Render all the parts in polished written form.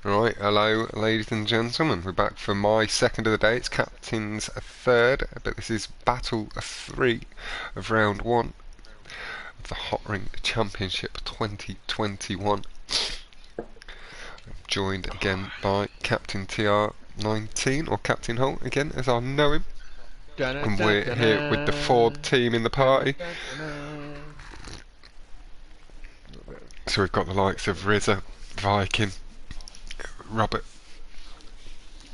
Right, hello ladies and gentlemen, we're back for my second of the day. It's Captain's third, but this is Battle 3 of Round 1 of the Hotring Championship 2021. I'm joined again by Captain TR19, or Captain Holt again as I know him. And we're here with the Ford team in the party. So we've got the likes of Rizza, Viking, Robert,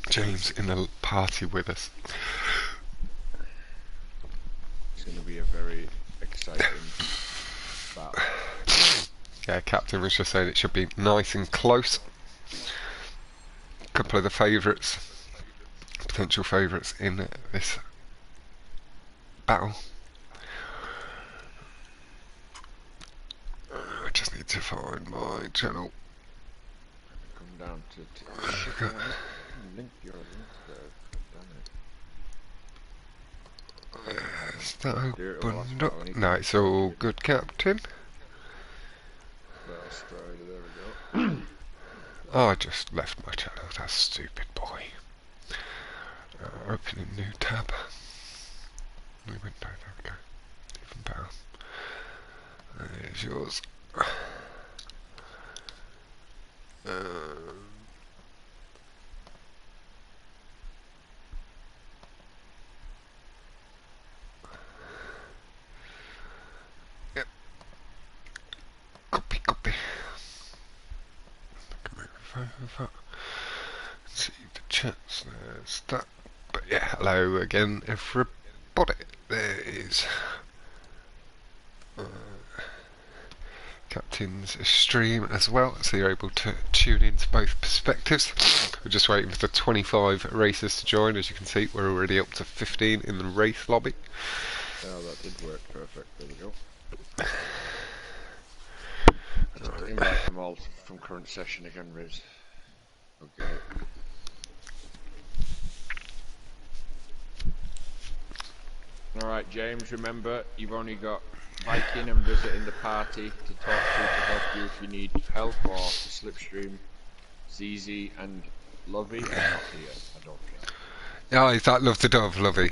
James in the party with us. It's going to be a very exciting battle. Yeah, Captain was just saying it should be nice and close. A couple of the favourites, potential favourites in this battle. I just need to find my channel. Come down to link your links there. Damn it. Is that opened up? No, it's all good, Captain. Starstrider, there we go. Oh, I just left my channel, that stupid boy. Opening new tab. New window, there we go. Even better. There's yours. Yep. Copy. See the chats, there's that. But yeah, hello again everybody. There is Captain's stream as well, so you're able to tune into both perspectives. We're just waiting for the 25 racers to join. As you can see, we're already up to 15 in the race lobby. Oh, that did work perfect, there we go. Invite them all from current session again, Riz. Okay. Alright, James, remember, you've only got Viking and Visit in the party to talk to help you if you need help, or to slipstream. ZZ and Lovey are not here, I don't think. Oh, is that Love the Dove, Lovey?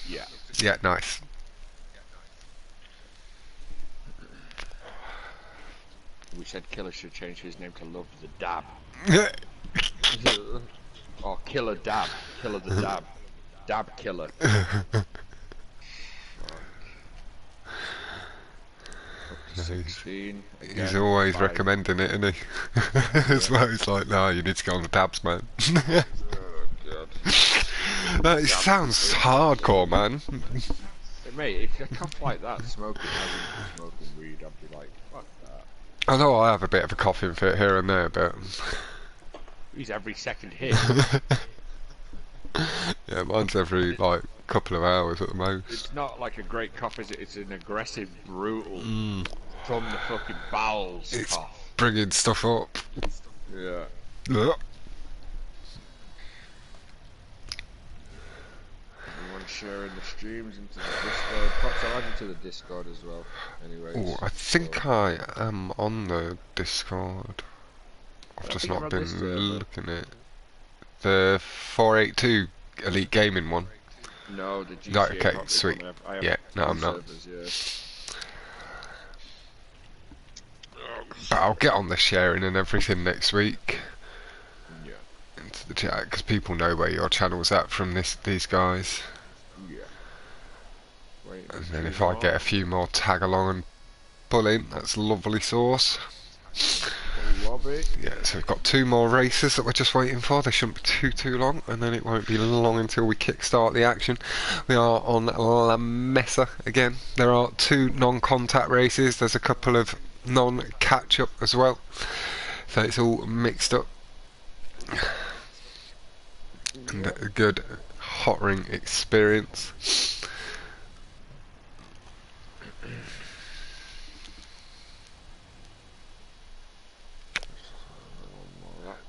Yeah. Yeah, nice. We said Killer should change his name to Love the Dab. Or Killer Dab. Killer the Dab. Dab Killer. He's always recommending it, isn't he? As well, it's like, no, you need to go on the dabs, man. Oh, God. It sounds hardcore, man. Mate, if you cough like that, smoking weed, I'd be like, fuck that. I know I have a bit of a coughing fit here and there, but... He's every second hit. Yeah, mine's every, like, couple of hours at the most. It's not like a great cough, is it? It's an aggressive, brutal, from the fucking bowels it's cough. Bringing stuff up. Yeah. Everyone sharing the streams into the Discord. Perhaps I'll add you to the Discord as well. Anyways. Oh, I think I am on the Discord. I've just not been looking at it. The 482 Elite Gaming one. No, the GTA. No, okay, sweet. Yeah, no, I'm not. But I'll get on the sharing and everything next week. Yeah. Into the chat, because people know where your channel's at from these guys. Yeah. Wait, and then if I get a few more tag along and pull in, that's lovely sauce. Lobby. Yeah, so we've got 2 more races that we're just waiting for. They shouldn't be too long, and then it won't be long until we kickstart the action. We are on La Mesa again. There are 2 non-contact races. There's a couple of non-catch-up as well. So it's all mixed up. And a good Hotring experience.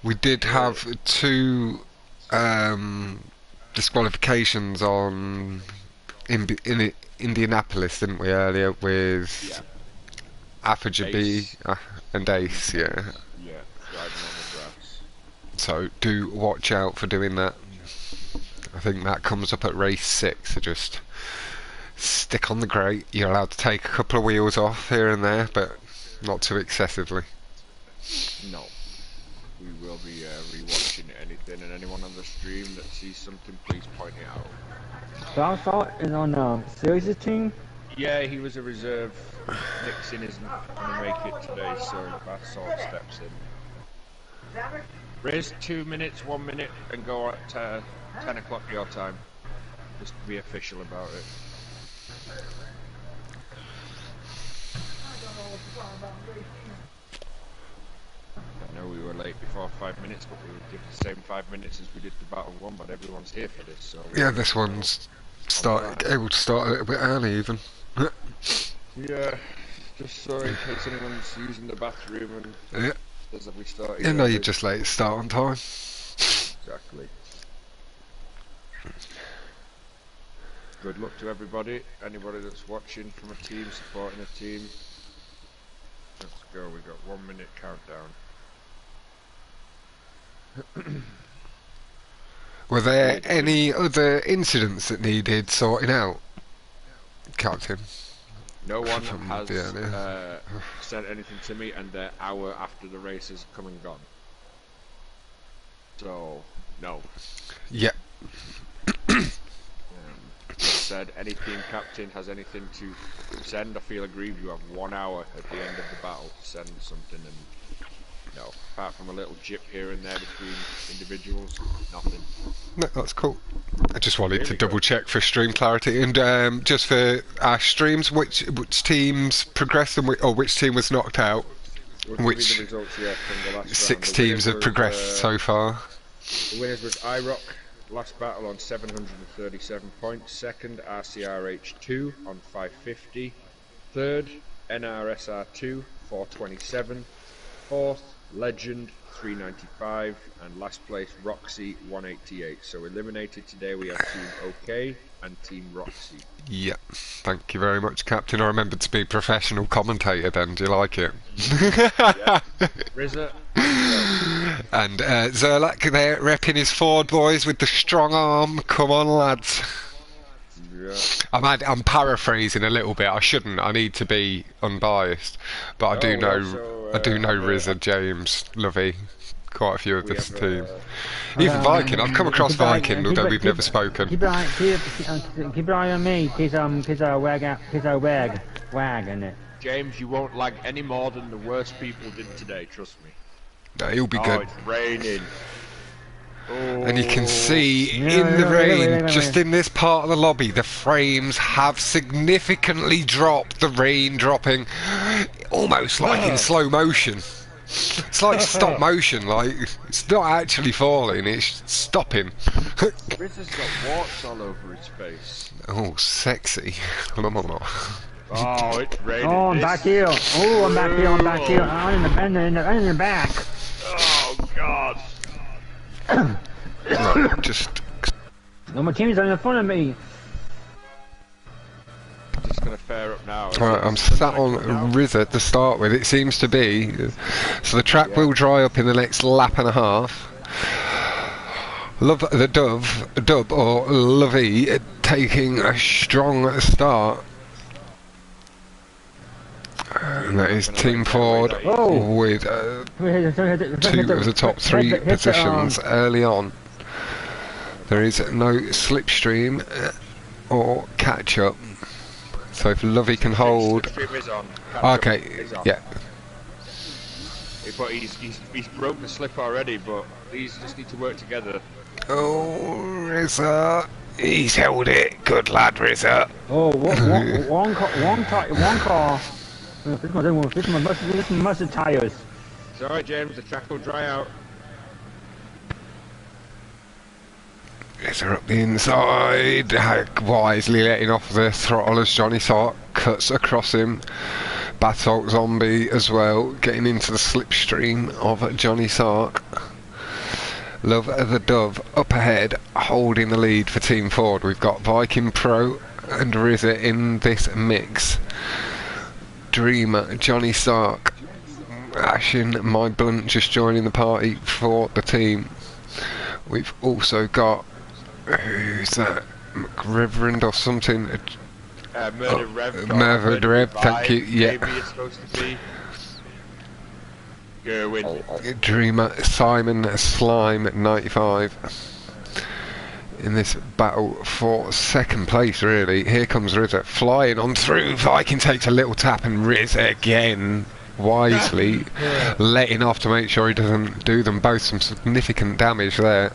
We did have 2 disqualifications on in Indianapolis, didn't we, earlier with Affajabi and Ace, yeah. Yeah, riding on the grass. So do watch out for doing that. I think that comes up at race 6. So just stick on the grate. You're allowed to take a couple of wheels off here and there, but not too excessively. No. We will be rewatching anything, and anyone on the stream that sees something, please point it out. Starstrider is on Series' team? Yeah, he was a reserve. Nixon isn't going to make it today, so Basalt steps in. Riz, 2 minutes, 1 minute, and go at 10 o'clock your time. Just to be official about it. I know we were late before 5 minutes, but we would give the same 5 minutes as we did the Battle 1, but everyone's here for this, so... Yeah, this one's able to start a little bit early even. Yeah, just so in case anyone's using the bathroom and... Yeah. Says that we started You know, early. you're just late to start on time. Exactly. Good luck to everybody. Anybody that's watching from a team, supporting a team. Let's go. We've got 1 minute countdown. Were there any other incidents that needed sorting out, Captain? No one From has the earlier. said anything to me, and they're hour after the race has come and gone. So, no. Yep. Said any team captain has anything to send or feel aggrieved, you have 1 hour at the end of the battle to send something, and no, apart from a little jip here and there between individuals, nothing. No, that's cool. I just wanted to double check for stream clarity, and just for our streams, which teams progressed and which team was knocked out. We'll Which give you the results, yeah, from the last 6 round. teams have progressed so far. The winners was IROC, last battle on 737 points. Second, RCRH2 on 550. Third, NRSR2, 427. Fourth, Legend, 395. And last place, Roxy, 188. So eliminated today we have Team OK and Team Roxy. Yep. Thank you very much, Captain. I remembered to be professional commentator then. Do you like it? Yeah. Rizza. And Zerlak there repping his Ford boys with the strong arm. Come on, lads. Yeah. I'm paraphrasing a little bit. I shouldn't. I need to be unbiased, but I do know Rizza, James, Lovey, quite a few of this team. Even Viking. I've come across Viking, although we've never spoken. Keep an eye on me. He's a wag, isn't it? James, you won't lag any more than the worst people did today, trust me. No, he'll be Oh, good. it's raining. Oh. And you can see in the rain, just in this part of the lobby, the frames have significantly dropped. The rain dropping, almost like in slow motion. It's like stop motion. Like it's not actually falling; it's stopping. Rizza's got warts all over his face. Oh, sexy! Oh, it's raining. Oh, I'm back here. Oh, I'm back here. I'm in the back. Oh, God. No, just. No, my team's on the front of me. Just gonna fare up now. Right, I'm sat on Rizza to start with. It seems to be. So the track will dry up in the next lap and a half. Love the Dub or Lovey taking a strong start. And that is Team Ford with 2 of the top 3 positions early on. There is no slipstream or catch up. So if Lovey can hold. Slipstream is on. Okay, yeah. But he's broke the slip already, but these just need to work together. Oh, Rizza. He's held it. Good lad, Rizza. Oh, one car. This one must have tires. It's alright, James, the track will dry out. Rizza up the inside, wisely letting off the throttle as Johnny Sark cuts across him. Basalt Zombie as well, getting into the slipstream of Johnny Sark. Love the Dove up ahead, holding the lead for Team Ford. We've got Viking Pro and Rizza in this mix. Dreamer, Johnny Sark Ashin, my blunt, just joining the party for the team. We've also got, who's that, McReverend or something? Murder Rev. Murder Rev, thank you, yeah. Maybe it's supposed to be. Gerwin. Dreamer, Simon Slime at 95. In this battle for second place, really. Here comes Rizza flying on through. Viking takes a little tap, and Rizza again wisely letting off to make sure he doesn't do them both some significant damage there.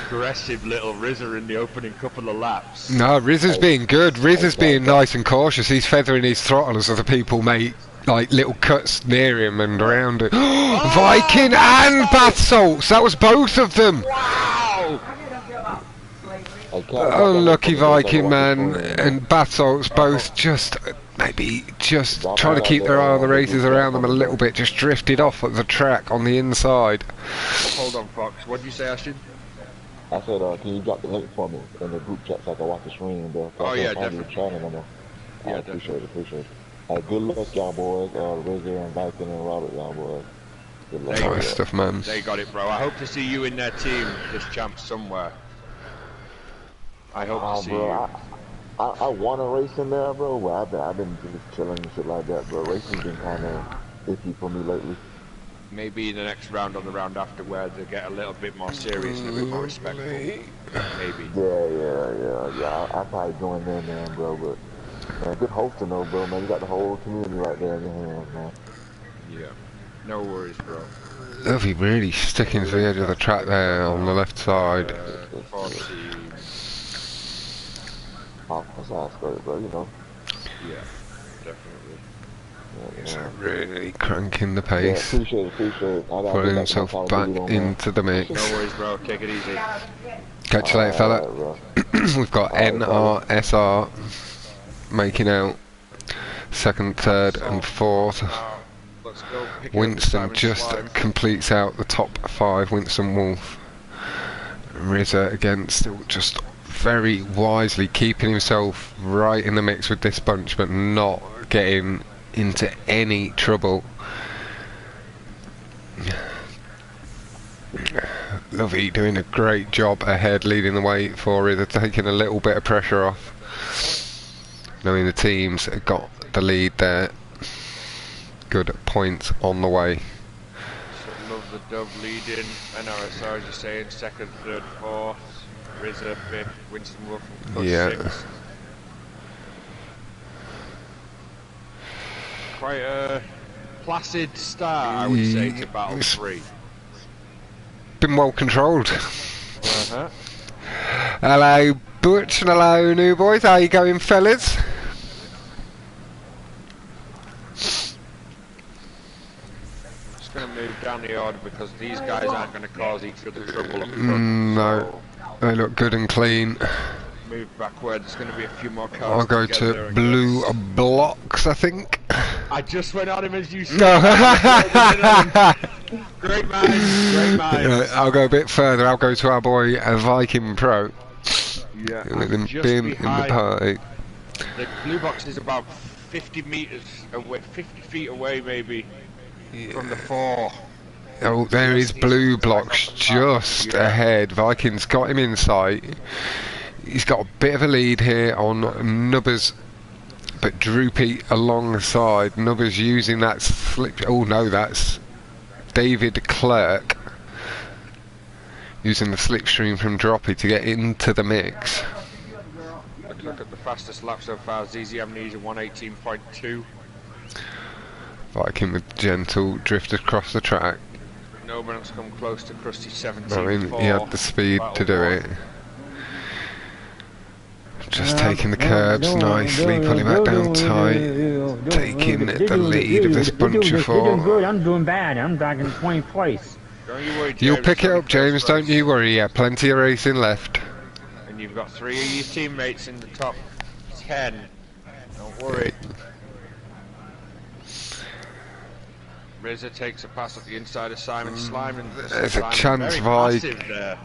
Aggressive little Rizza in the opening couple of laps. No, Rizza's being good. Rizza's being nice and cautious. He's feathering his throttle as other people make like little cuts near him and around it. Viking and bath salts. That was both of them. Wow! Unlucky Viking man and bath salts both just maybe just trying to keep their eye on the races around them a little bit. Just drifted off at the track on the inside. Hold on, Fox. What did you say, Ashton? I said, can you drop the link for me in the group chat so I can watch the stream, bro? Oh, yeah, definitely. I appreciate it. Good luck, y'all boys. Rizzer and Viking and Robert, y'all boys. Good luck. Nice stuff, man. They got it, bro. I hope to see you in their team, this champ, somewhere. I hope to see you. I want to race in there, bro, but I've been just chilling and shit like that, bro. Racing's been kind of iffy for me lately. Maybe the next round or the round after where they get a little bit more serious and a bit more respectful. Maybe. Yeah. I probably join in, man, bro, but man, good hosting though, bro, man. You got the whole community right there in your hands, man. Yeah. No worries, bro. Lovely, really sticking to the edge of the track there on the left side. 14. That's great, bro, you know. Yeah, definitely. So really cranking the pace. Yeah, appreciate it. Putting himself back into the mix. No worries, bro. Take it easy. Catch you later, fella. We've got NRSR making out second, third, and fourth. Let's go. Winston just completes out the top 5. Winston Wolf. Rizza again, still just very wisely keeping himself right in the mix with this bunch, but not getting into any trouble. Lovey doing a great job ahead, leading the way for Rizza, taking a little bit of pressure off. Knowing the teams got the lead there. Good points on the way. So love the dove leading. NRSR, as you're saying, second, third, fourth. Rizza, fifth. Winston Wolf, sixth. Quite a placid start, I would say, to Battle 3. Been well controlled. Hello, Butch, and hello, new boys. How you going, fellas? Just going to move down the order because these guys aren't going to cause each other trouble up front. No, they look good and clean. Move backward, there's going to be a few more cars. I'll go to blue blocks, I think. I just went on him as you said. No. Great minds. I'll go a bit further. I'll go to our boy Viking Pro. Yeah. With him being in the party. The blue box is about 50 meters away, 50 feet away maybe from the 4. Oh, there is blue blocks just ahead. Viking's got him in sight. He's got a bit of a lead here on Nubbers, but Droopy alongside. Nubbers using that slip. Oh no, that's David Clerk using the slipstream from Droppy to get into the mix. Look at the fastest lap so far. ZZ Amnesia 118.2. Viking with gentle drift across the track. No one's come close to Krusty 17. I mean, he had the speed to do it. Just taking the curbs nicely, pulling back down tight, taking the lead of this bunch of 4. You're doing good, I'm doing bad, I'm back in 20th place. Don't you worry, James. You'll pick it up, James, don't you worry, yeah, plenty of racing left. And you've got 3 of your teammates in the top 10. Don't worry. Rizza takes a pass at the inside of Simon Slime. There's a chance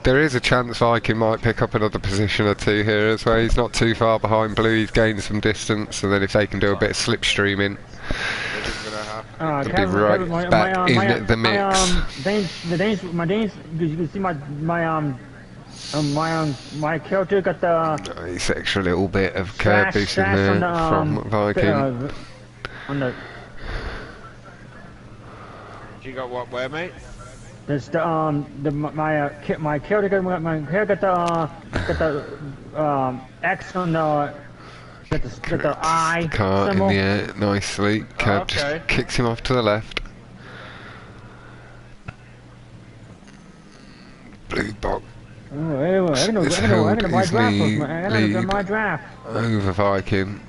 there is a chance Viking might pick up another position or 2 here as well. He's not too far behind Blue, he's gained some distance, and then if they can do a bit of slipstreaming. Rizza's going to to be right back in the mix. You can see my character got the Nice extra little bit of curb boost in there from Viking. On the You got what? Where, mate? there's my character got the X on the got the I Car symbol. in the air nicely. Curb just kicks him off to the left. Blue box. Oh, I'm gonna buy draft. Over Viking.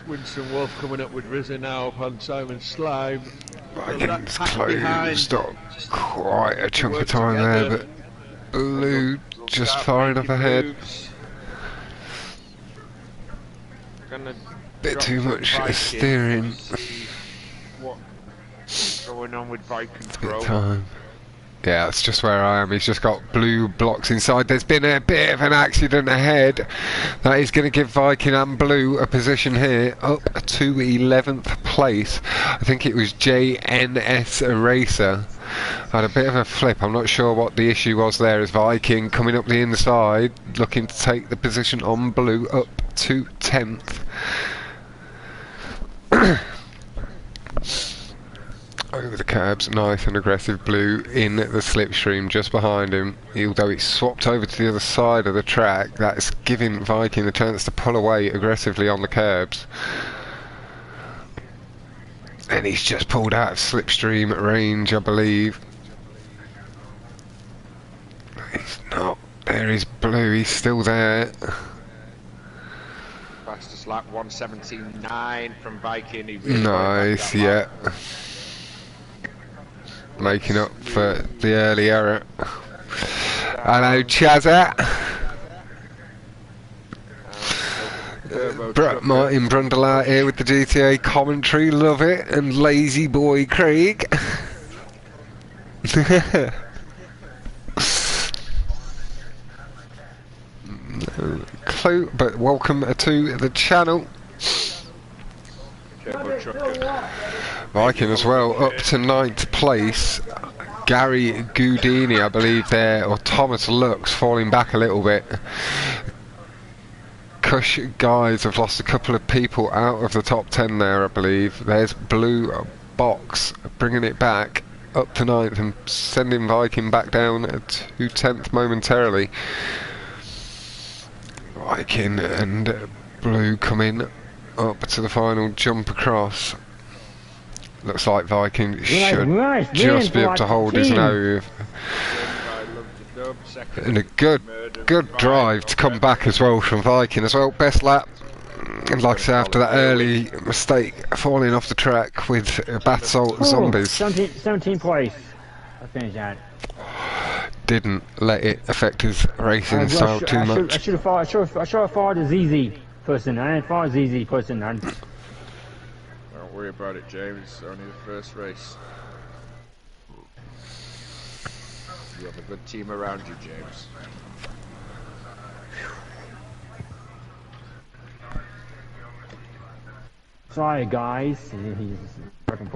Winston Wolf coming up with Rizzo now upon Simon Slime. Viking's closed up quite a chunk of time there, but Blue just far enough ahead. Bit too much steering. What's going on with Viking's Bit growth? time. Yeah, that's just where I am. He's just got blue blocks inside. There's been a bit of an accident ahead. That is going to give Viking and Blue a position here up to 11th place. I think it was JNS Racer. Had a bit of a flip. I'm not sure what the issue was there as Viking coming up the inside, looking to take the position on Blue up to 10th. Over the curbs, nice and aggressive. Blue in the slipstream just behind him. Although it's swapped over to the other side of the track, that's giving Viking the chance to pull away aggressively on the curbs. And he's just pulled out of slipstream range, I believe. He's not. There is Blue, he's still there. Fastest lap 1:17.9 from Viking. He really Nice, yeah. Making up for the early error. Hello, Chazza. Martin Brundle here with the GTA commentary, love it, and Lazy Boy Craig. Clue, but welcome to the channel. Viking as well, up to 9th place. Gary Goudini, I believe there, or Thomas Lux falling back a little bit. Cush guys have lost a couple of people out of the top 10 there, I believe. There's Blue Box bringing it back up to 9th and sending Viking back down to 10th momentarily. Viking and Blue coming up to the final jump across. Looks like Viking should just be able to hold his nose. And a good drive to come back as well from Viking as well. Best lap. And like I say, after that early mistake, falling off the track with bath salt zombies. 17th place. I finished that. Didn't let it affect his racing style too much. I should have followed the ZZ person. I didn't follow ZZ person. Don't worry about it, James. It's only the first race. You have a good team around you, James. Sorry, guys. He's fucking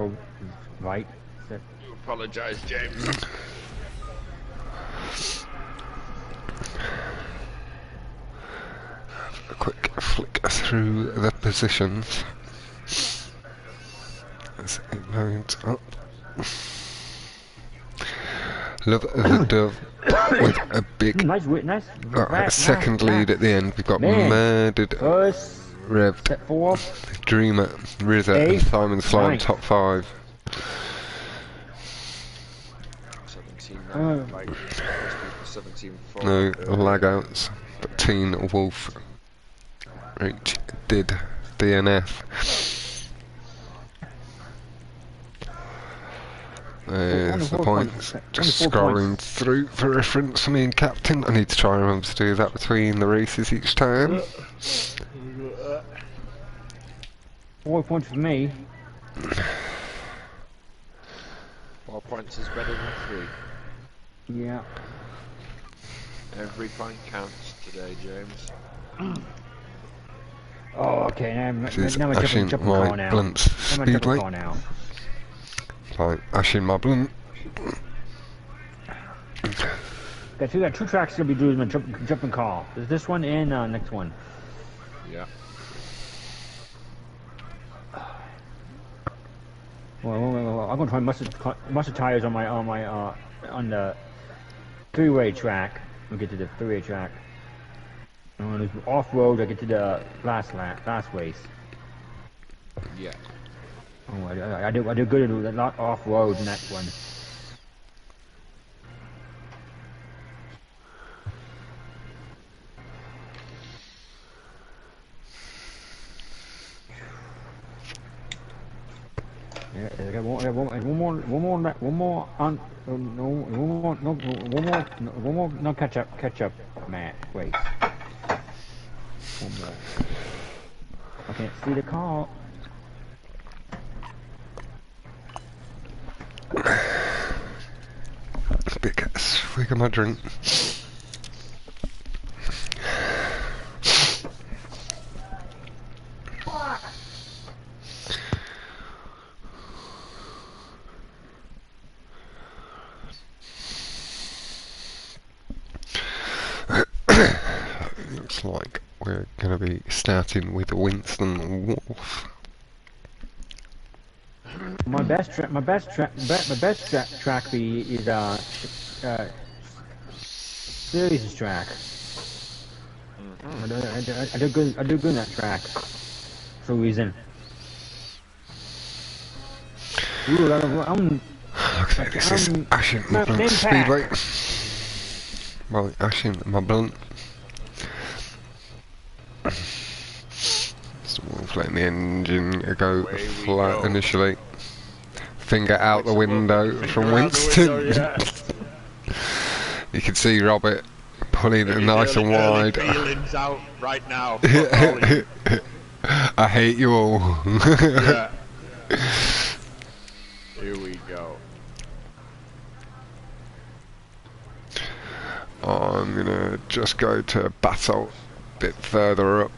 right. You apologise, James. A quick flick through the positions as it loads up. Love the Dove with a big second lead at the end. We've got Murdered Rev, Dreamer, Rizza and Simon Slime top 5. 17-4. No lag outs, but Teen Wolf Reach did DNF. There's the points. Just scrolling through for reference for me and Captain. I need to try and remember to do that between the races each time. 4 points for me. 4 points is better than 3. Yeah. Every point counts today, James. Oh, okay. This is Now we're Ashing jumping my call now. blunt's Now we're jumping speedway. call now. Like Ashing my blunt. Got we got 2 tracks to be doing jumping call. There's this one and next one. Yeah. Well, I'm gonna try mustard tires on on the 3-way track. We'll get to the 3-way track. And when it's off road, I get to the last race. Yeah. Oh, I do good at the off road in that one. Yeah, I got one more, no catch up, Matt. Wait. One more. I can't see the call. Big swig of my drink. Looks like we're going to be starting with Winston Wolf. My best track is series track. I do good in that track for a reason. Ooh, Okay, this is Ashing my blunt speedway. Well, Ashing my blunt. So Wolf letting the engine go flat initially. Finger out the window from Winston. You can see Robert pulling it nice and wide. Feelings out right now. I hate you all. Yeah. Here we go. I'm gonna just go to Battle a bit further up.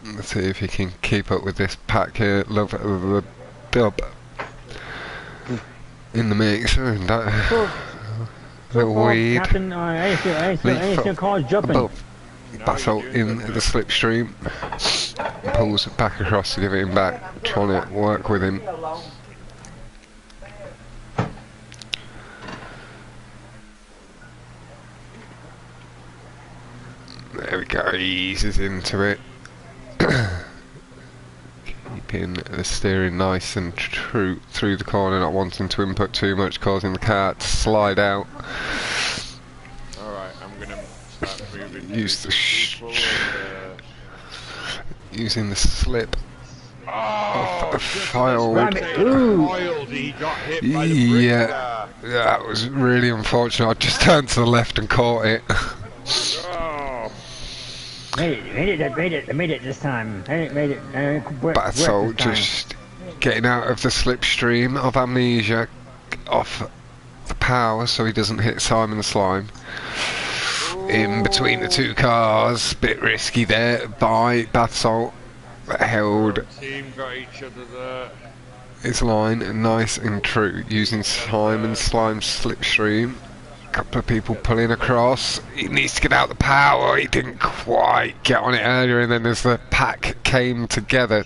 Let's see if he can keep up with this pack here. Love the dub in the mix and that little weed. Captain, I still call jumping. Above. Battle in the slipstream. Pulls it back across to give him back. Trying to work with him. There we go, he eases into it. Keeping the steering nice and true through the corner, not wanting to input too much, causing the car to slide out. Alright, I'm gonna start moving. Use the using the slip of the file. He got hit by the brick Yeah, that was really unfortunate. I just turned to the left and caught it. Oh. Made it this time. Made it. Battle just getting out of the slipstream of amnesia, off the power so he doesn't hit Simon the Slime. In between the two cars, bit risky there by Battle, but held Team got each other there. his line nice and true, using Simon Slime's slipstream. Couple of people pulling across. He needs to get out the power. He didn't quite get on it earlier, and then as the pack came together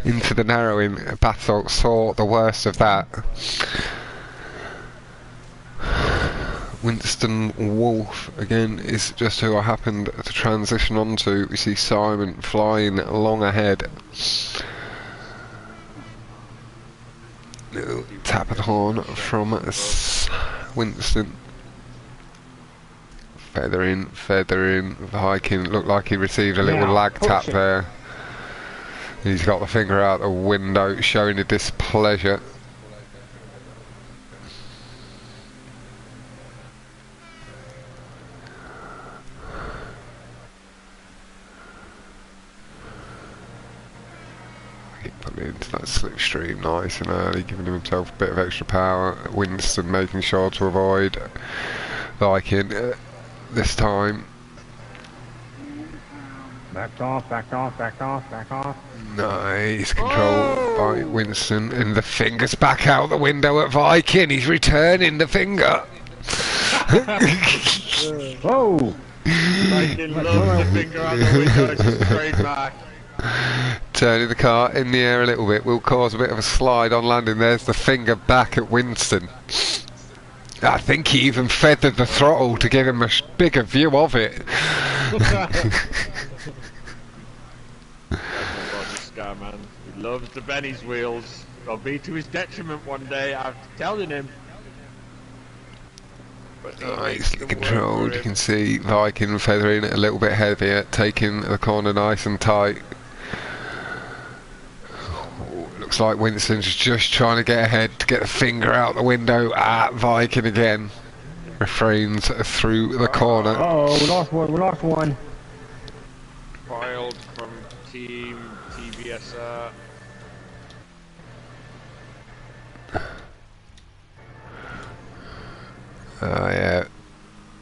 into the narrowing, Battle saw the worst of that. Winston Wolf again is just who I happened to transition onto. We see Simon flying along ahead. Little tap of the horn from Winston. Feather in, Viking. Looked like he received a little lag tap there. He's got the finger out the window, showing a displeasure. Keep putting into that slipstream nice and early, giving himself a bit of extra power. Winston making sure to avoid Viking. This time Backed off, backed off, backed off, backed off. Nice control by Winston, and the finger's back out the window at Viking. He's returning the finger. Whoa! Viking loves the finger out the window. It's his trademark. Turning the car in the air a little bit will cause a bit of a slide on landing. There's the finger back at Winston. I think he even feathered the throttle to give him a bigger view of it. Man. He loves the Benny's wheels. It'll be to his detriment one day, I'm telling him. Nicely controlled. You can see Viking feathering it a little bit heavier, taking the corner nice and tight. Looks like Winston's just trying to get ahead to get the finger out the window at Viking again. Refrains through the corner. Oh, we lost one, we lost one. Filed from Team TBSR. Yeah.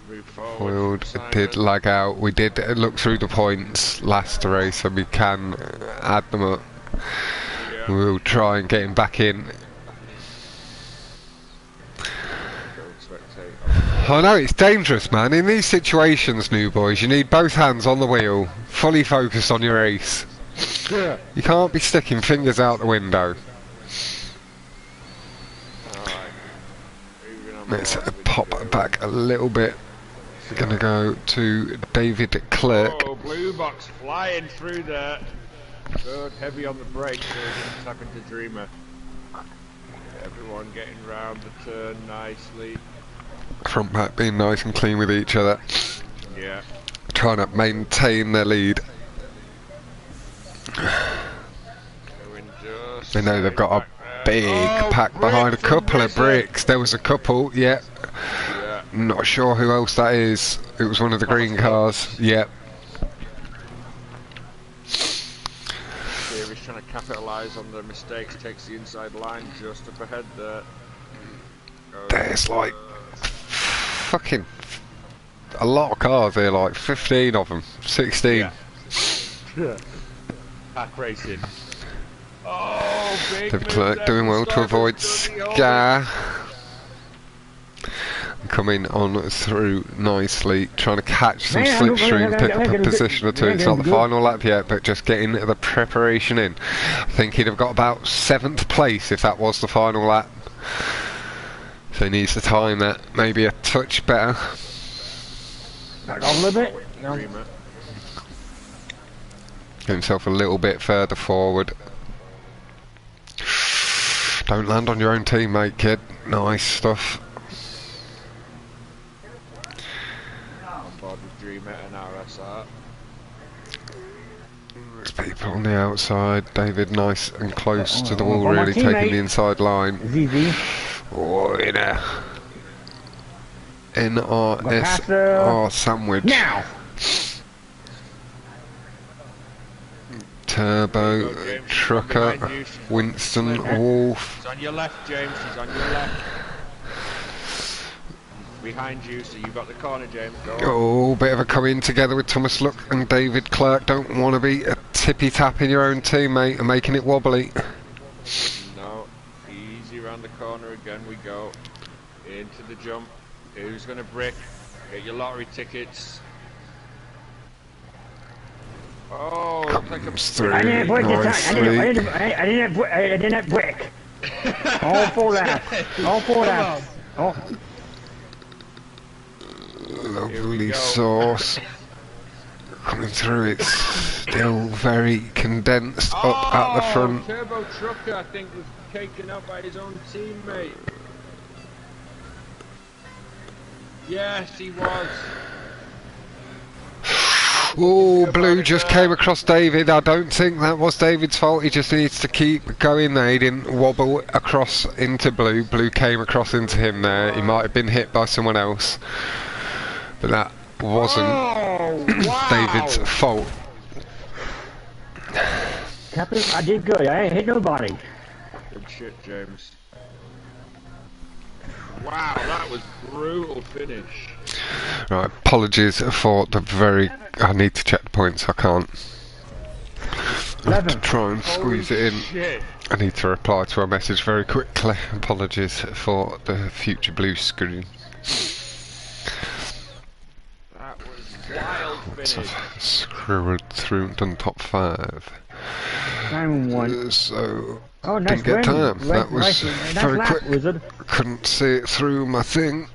Move forward. Foiled did lag out. We did look through the points last race, so we can add them up. Yeah. We'll try and get him back in. I know it's dangerous, man. In these situations, new boys, you need both hands on the wheel, fully focused on your race. Yeah. You can't be sticking fingers out the window. Let's pop back a little bit. We're going to go to David Clerk. Oh, blue box flying through there. Good, heavy on the brakes, so he didn't tap into Dreamer. Everyone getting round the turn nicely. Front back being nice and clean with each other. Yeah. Trying to maintain their lead. They know they've got a big pack behind, a couple of bricks. There was a couple, yeah. Not sure who else that is. It was one of the green cars, yeah. He's trying to capitalise on the mistakes, takes the inside line just up ahead there. There's like fucking a lot of cars here, like 15 of them, 16. Yeah. Pack racing. Oh, big David Clerk doing well to avoid Scar. Coming on through nicely, trying to catch some slipstream, pick up a position or two. It's not the final lap yet, but just getting the preparation in. I think he'd have got about 7th place if that was the final lap. So he needs to time that maybe a touch better. Back off a little bit. No. Get himself a little bit further forward. Don't land on your own teammate, kid. Nice stuff. On board with Dreamer and RSR. There's people on the outside. David nice and close to the wall, really taking the inside line. ZZ. Oh, in a NRSR sandwich. Now. Turbo, Trucker, Winston, Wolf. He's on your left, James. He's on your left. Behind you, so you've got the corner, James. Go on. Oh, bit of a come in together with Thomas Luck and David Clerk. Don't want to be a tippy-tapping your own teammate and making it wobbly. No, easy around the corner again we go. Into the jump. Who's going to brick? Get your lottery tickets. Oh, looks like Comes through I didn't brick this nicely. time. I didn't brick. All 4 laps. All 4 laps. Oh. Lovely sauce. Coming through, it's still very condensed up at the front. Turbo Trucker, I think, was taken out by his own teammate. Yes, he was. Oh, Blue just came across David. I don't think that was David's fault. He just needs to keep going there. He didn't wobble across into Blue. Blue came across into him there. He might have been hit by someone else. But that wasn't David's fault. Captain, I did good. I ain't hit nobody. Good shit, James. Wow, that was brutal finish. Right, apologies for the very... I need to check the points, I can't. I have to 11th. try and Holy squeeze it in. shit. I need to reply to a message very quickly. Apologies for the future blue screen. That was wild Once finish. I've scrolled through and done top 5. Simon won. So, Oh, nice didn't get win. time. That was nice very lap, quick. Wizard. Couldn't see it through my thing.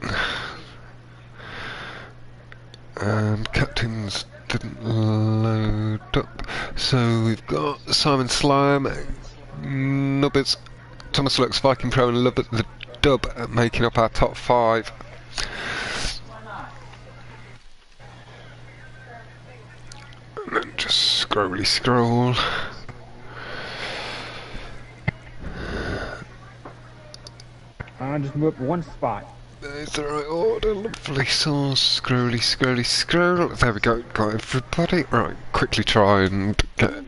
And captains didn't load up. So we've got Simon Slime, Nubbers, Thomas Lux, Viking Pro and Lubbert the Dub making up our top 5. And then just scroll. I just moved one spot. There's the right order, lovely sauce, scroll. There we go, got everybody. Right, quickly try and get...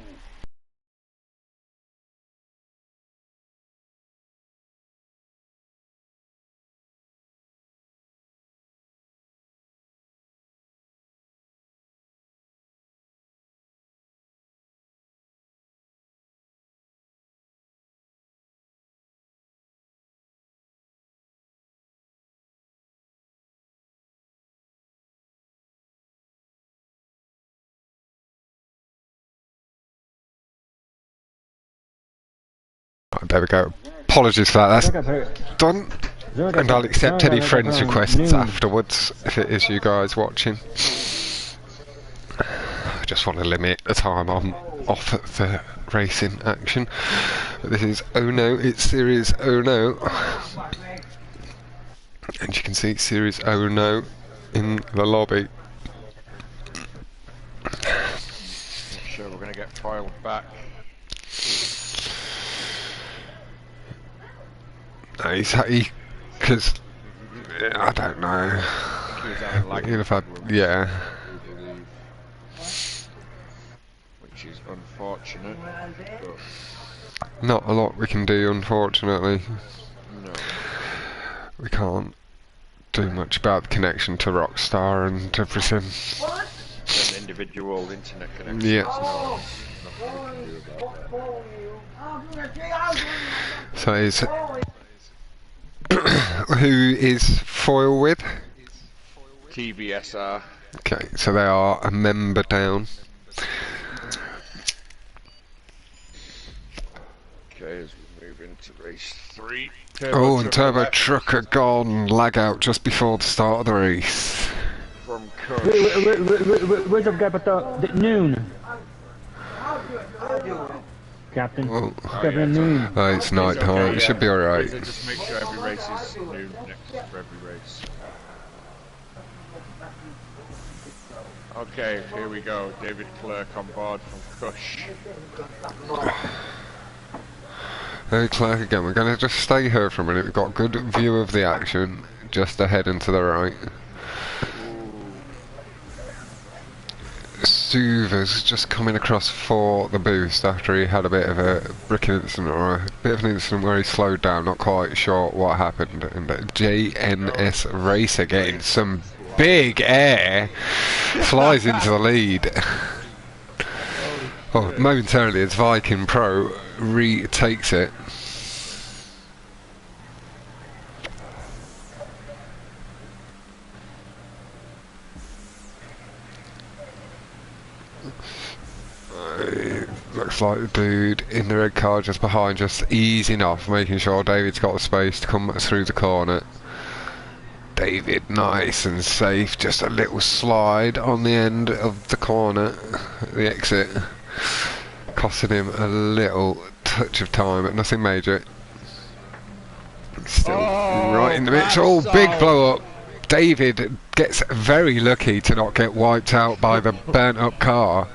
Right, there we go. Apologies for that, that's done. And I'll accept any friends' requests afterwards, if it is you guys watching. I just want to limit the time I'm off at the racing action. But this is Oh No, it's Series Oh No. And you can see Series Oh No in the lobby. Not sure we're going to get foiled back. No, he's happy, because, I don't know. He was having lag He'll have had, problems, yeah. I believe. Which is unfortunate, but Not a lot we can do, unfortunately. no. We can't do much about the connection to Rockstar and everything. An individual internet connection. Yeah. Nothing we can do about that. So is who is foil with? TBSR. Okay, so they are a member down. Okay, as we move into race 3. Oh, and Turbo left Trucker gone lag out just before the start of the race. from Kush. Where's the guy at the noon? Captain. Oh, Captain Noon. it's night time. It should be alright. Just make sure every race is noon next for every race. Okay, here we go. David Clerk on board from Kush. Hey Clark again, we're going to just stay here for a minute. We've got a good view of the action just ahead and to the right. Suva's just coming across for the boost after he had a bit of a bricking incident, or a bit of an incident where he slowed down, not quite sure what happened. And JNS Racer getting some big air, flies into the lead. Oh, momentarily as Viking Pro retakes it. Looks like the dude in the red car just behind, just easing off, making sure David's got the space to come through the corner. David, nice and safe, just a little slide on the end of the corner, the exit, costing him a little touch of time, but nothing major. Still right in the mix. Oh, big blow up. David gets very lucky to not get wiped out by the burnt up car.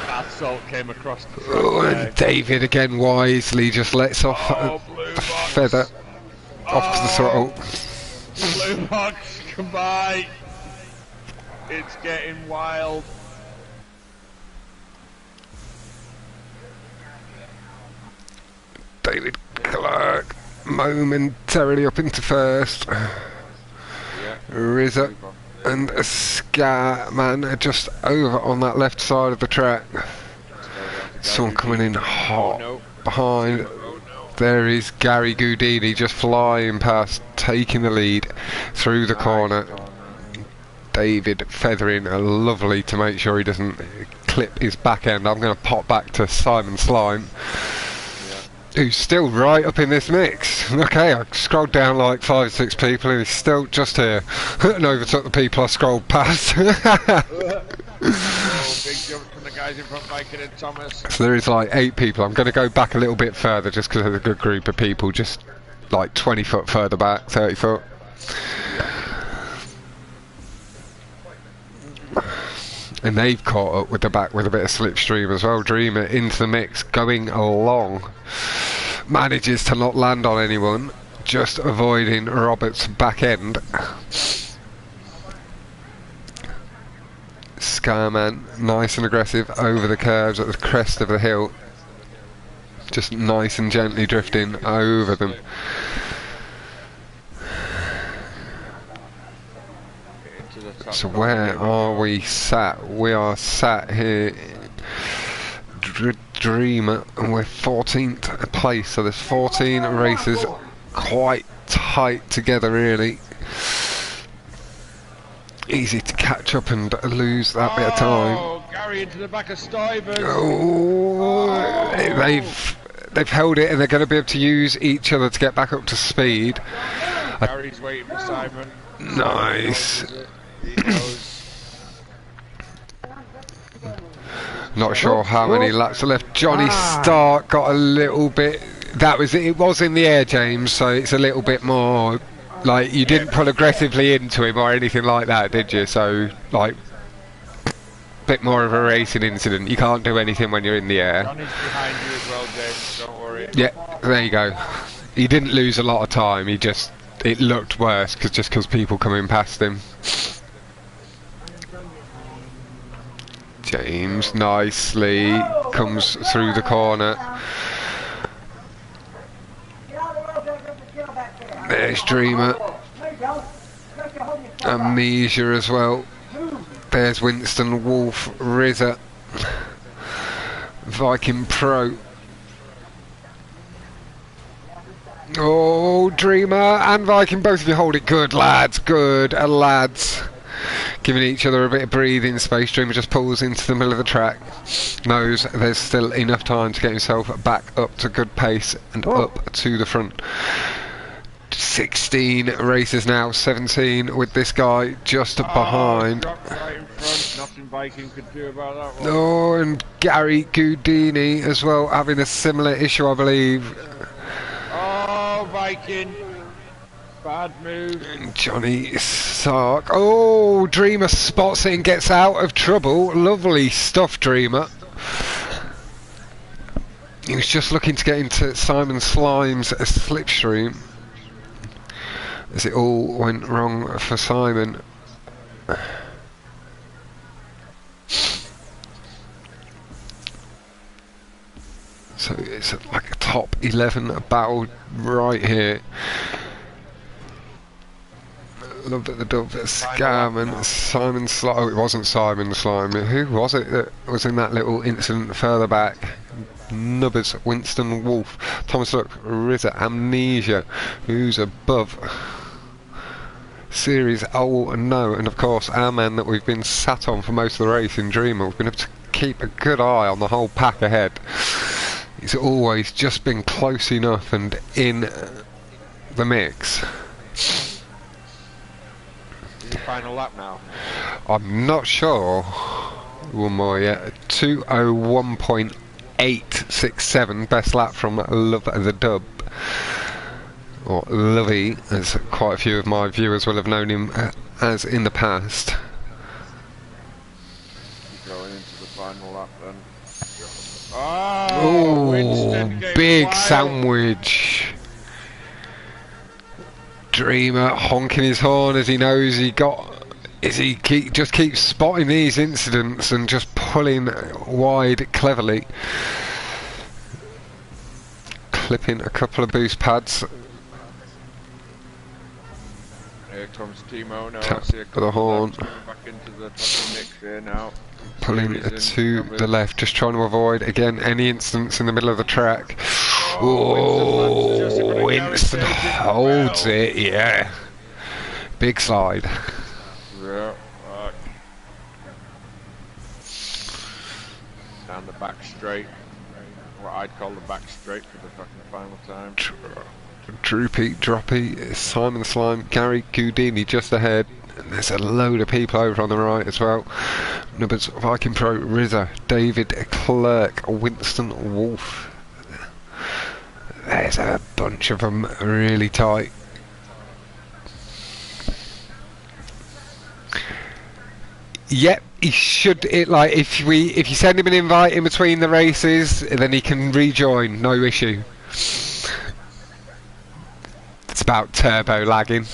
Assault came across the front Oh, there. and David again wisely just lets off Blue a box. feather off the throttle. Blue box, come by. It's getting wild. David Clark momentarily up into first. Yeah. Rizza and Scarman are just over on that left side of the track. Someone coming in hot behind. There is Gary Goudini just flying past, taking the lead through the corner. David feathering lovely to make sure he doesn't clip his back end. I'm going to pop back to Simon Slime, who's still right up in this mix. Okay, I scrolled down like 5 or 6 people and he's still just here and overtook the people I scrolled past. Big jump from the guys in front, Viking and Thomas. So there is like 8 people. I'm going to go back a little bit further just because there's a good group of people just like 20 foot further back, 30 foot. And they've caught up with the back with a bit of slipstream as well. Dreamer into the mix, going along. Manages to not land on anyone, just avoiding Robert's back end. Scarman, nice and aggressive over the curves at the crest of the hill. Just nice and gently drifting over them. So where are we sat? We are sat here, Dreamer, and we're 14th place. So there's 14 races, quite tight together really. Easy to catch up and lose that bit of time. Oh, Gary into the back of Stuyvesant. Oh, they've held it and they're going to be able to use each other to get back up to speed. Gary's waiting for Simon. Nice. He knows. Not sure how many laps are left. Johnny Stark got a little bit. It was in the air, James. So it's a little bit more. Like, you didn't pull aggressively into him or anything like that, did you? So, like, bit more of a racing incident. You can't do anything when you're in the air. Johnny's behind you as well, James. Don't worry. Yeah, there you go. He didn't lose a lot of time. It looked worse because people coming past him. James nicely comes through the corner. There's Dreamer. Amnesia as well. There's Winston Wolf, Rizza, Viking Pro. Oh, Dreamer and Viking, both of you hold it. Good lads, good lads. Giving each other a bit of breathing space. Dreamer just pulls into the middle of the track. Knows there's still enough time to get himself back up to good pace and up to the front. 16 races now, 17 with this guy just behind. Right in front. Nothing Viking could do about that one. Oh, and Gary Goudini as well, having a similar issue, I believe. Oh, Viking. Bad move. And Johnny Sark. Oh, Dreamer spots it and gets out of trouble. Lovely stuff, Dreamer. He was just looking to get into Simon Slime's slipstream, as it all went wrong for Simon. So it's like a top 11 battle right here. Love that the dub Scarman, Simon Slime. Oh, it wasn't Simon Slime. Who was it that was in that little incident further back? Nubbers, Winston Wolf, Thomas Look, Rizza, Amnesia, who's above. Series Oh No, and of course our man that we've been sat on for most of the race in Dreamer. We've been able to keep a good eye on the whole pack ahead. He's always just been close enough and in the mix. Final lap now. I'm not sure. One more yet. 201.867, best lap from Love the Dub. Or Lovey, as quite a few of my viewers will have known him as in the past. Going into the final lap then. Oh, Winston big wild. sandwich. Dreamer honking his horn as he knows just keeps spotting these incidents and just pulling wide cleverly. Clipping a couple of boost pads Here comes Timo now. I Tap see a for couple the of horn. lads coming back into the fucking mix here now. Pulling Series to and the left, just trying to avoid, again, any instance in the middle of the track. Oh, Winston holds it, yeah. Big slide. Yeah, right. Down the back straight. What I'd call the back straight for the fucking final time. Droopy, Droppy, Simon Slime, Gary Goudini just ahead. And there's a load of people over on the right as well. Numbers Viking Pro, Rizza, David Clerk, Winston Wolf. There's a bunch of them really tight. Yep, he should. If you send him an invite in between the races, then he can rejoin. No issue. It's about turbo lagging.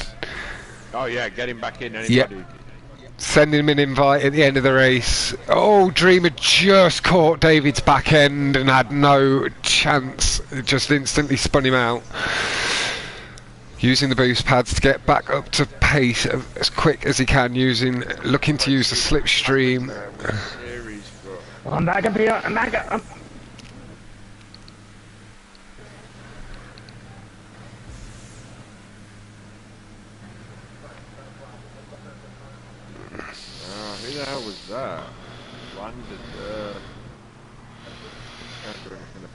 Oh yeah, get him back in, anybody. Yep. Send him an invite at the end of the race. Oh, Dreamer just caught David's back end and had no chance. It just instantly spun him out. Using the boost pads to get back up to pace as quick as he can, looking to use the slipstream. I'm back up here. I'm back up. Who the hell was that? Landed there.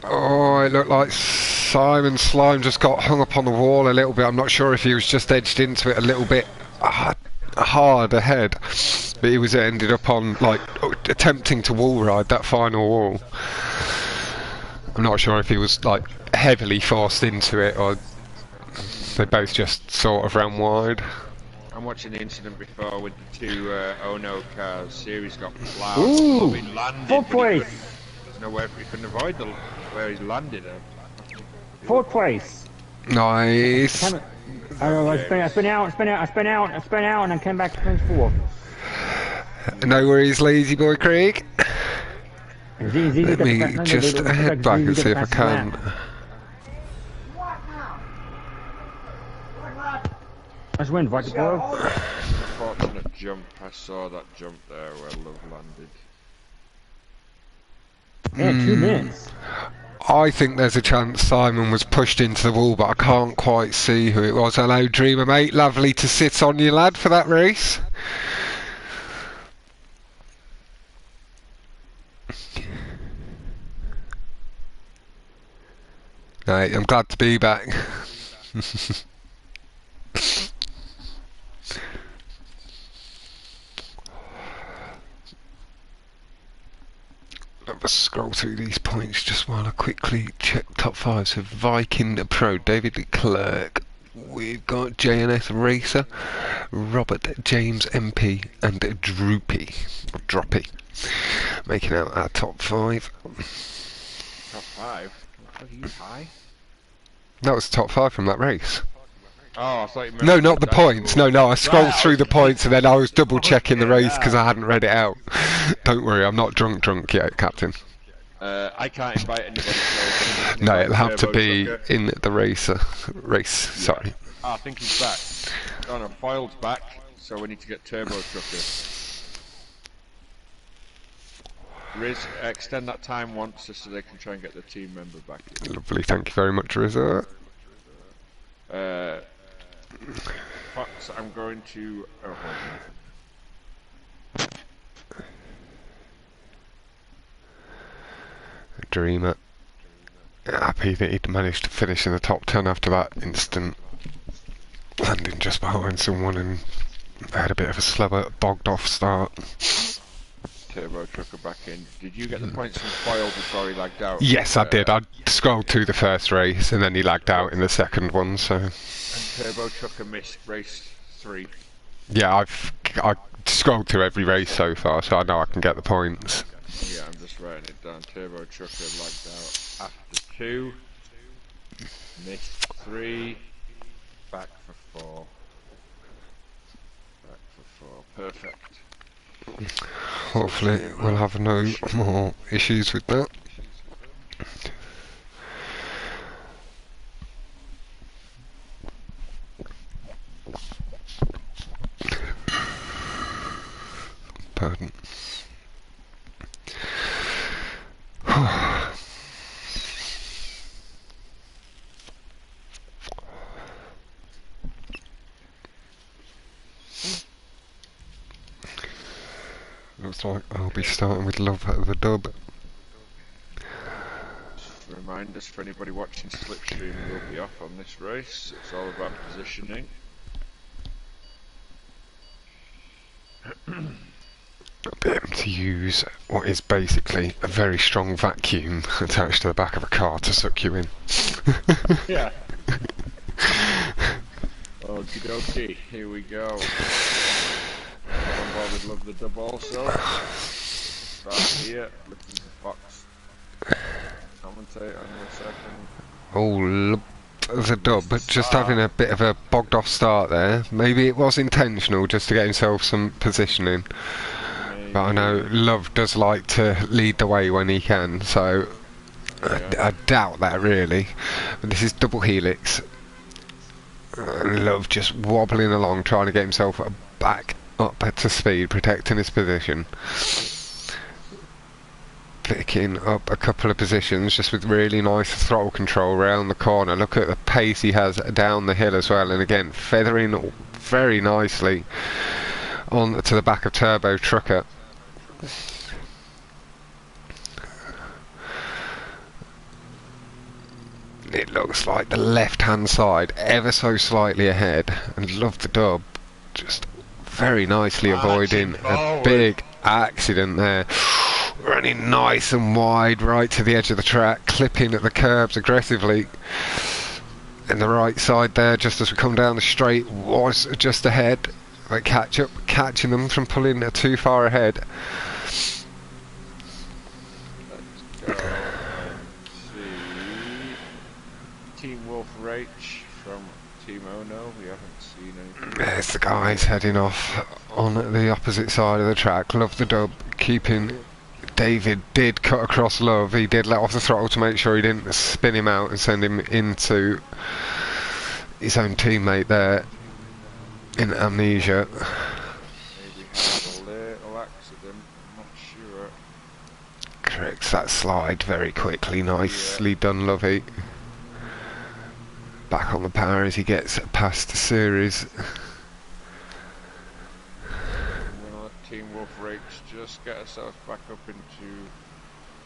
Oh, it looked like Simon Slime just got hung up on the wall a little bit. I'm not sure if he was just edged into it a little bit hard ahead, but he was ended up on attempting to wall ride that final wall. I'm not sure if he was heavily forced into it or they both just sort of ran wide. I'm watching the incident before with the two Ono cars. Series got ploughed. Ooh, He landed. fourth place. There's no way he couldn't avoid where he's landed at. Fourth place. Nice. I spin out, and then came back to finish fourth. No worries, Lazy Boy Craig. Let me just head back and see if I can. Nice win, Viking Pro. Fortunate jump. I saw that jump there where Love landed. Yeah, 2 minutes. I think there's a chance Simon was pushed into the wall, but I can't quite see who it was. Hello, Dreamer, mate. Lovely to sit on you, lad, for that race. Right, I'm glad to be back. Let's scroll through these points just while I quickly check top 5. So Viking Pro, David Clerk. We've got JNS Racer, Robert James MP, and Droopy, making out our top 5. Top 5? Are you high? That was the top 5 from that race. Oh, I thought you meant... No, not the points. No, I scrolled through the points and then I was double checking the race because I hadn't read it out. Don't worry, I'm not drunk yet, Captain. I can't invite anybody. So no, it'll have to be in the race. Sorry. I think he's back. Oh no, Foyle's back, so we need to get Turbo Trucker. Riz, extend that time once just so they can try and get the team member back in. Lovely, thank you very much, Rizzo. Fox, I'm going to... Oh, hold on. Dreamer. Happy that he'd managed to finish in the top 10 after that instant landing just behind someone and had a bit of a slower, bogged off start. Turbo Trucker back in. Did you get the points from Foyle before he lagged out? Yes, I did. I scrolled through the first race and then he lagged out in the second one, so... And Turbo Trucker missed race 3. Yeah, I scrolled through every race so far, so I know I can get the points. Yeah, I'm just writing it down. Turbo Trucker lagged out after 2. Missed 3. Back for 4. Back for 4. Perfect. Hopefully we'll have no more issues with that. Looks like I'll be starting with Love the Dub. Remind us for anybody watching Slipstream, we'll be off on this race. It's all about positioning. Be able to use what is basically a very strong vacuum attached to the back of a car to suck you in. Yeah. Okie dokie, here we go. Get on board with Love the Dub also. Start here, listen to Fox commentate on the second. Oh, Love the Dub, but just having a bit of a bogged off start there. Maybe it was intentional just to get himself some positioning. Maybe. But I know Love does like to lead the way when he can, so I doubt that really. But this is double helix. Love just wobbling along, trying to get himself back up to speed, protecting his position. Picking up a couple of positions just with really nice throttle control around the corner. Look at the pace he has down the hill as well, and again feathering very nicely on to the back of Turbo Trucker. It looks like the left hand side ever so slightly ahead, and Love the Dub just very nicely avoiding a big accident there. Running nice and wide right to the edge of the track, clipping at the curbs aggressively. And the right side there, just as we come down the straight, was just ahead. But catching them from pulling too far ahead. Let's go and see Team Wolf Rach from Team Ono. We haven't seen anything. There's the guys heading off on the opposite side of the track. Love the Dub, keeping... David did cut across Love. He did let off the throttle to make sure he didn't spin him out and send him into his own teammate there in amnesia. Maybe had a little accident, I'm not sure. Corrects that slide very quickly. Nicely done, Lovey. Back on the power as he gets past the series. Team Wolf Rakes just get ourselves back up into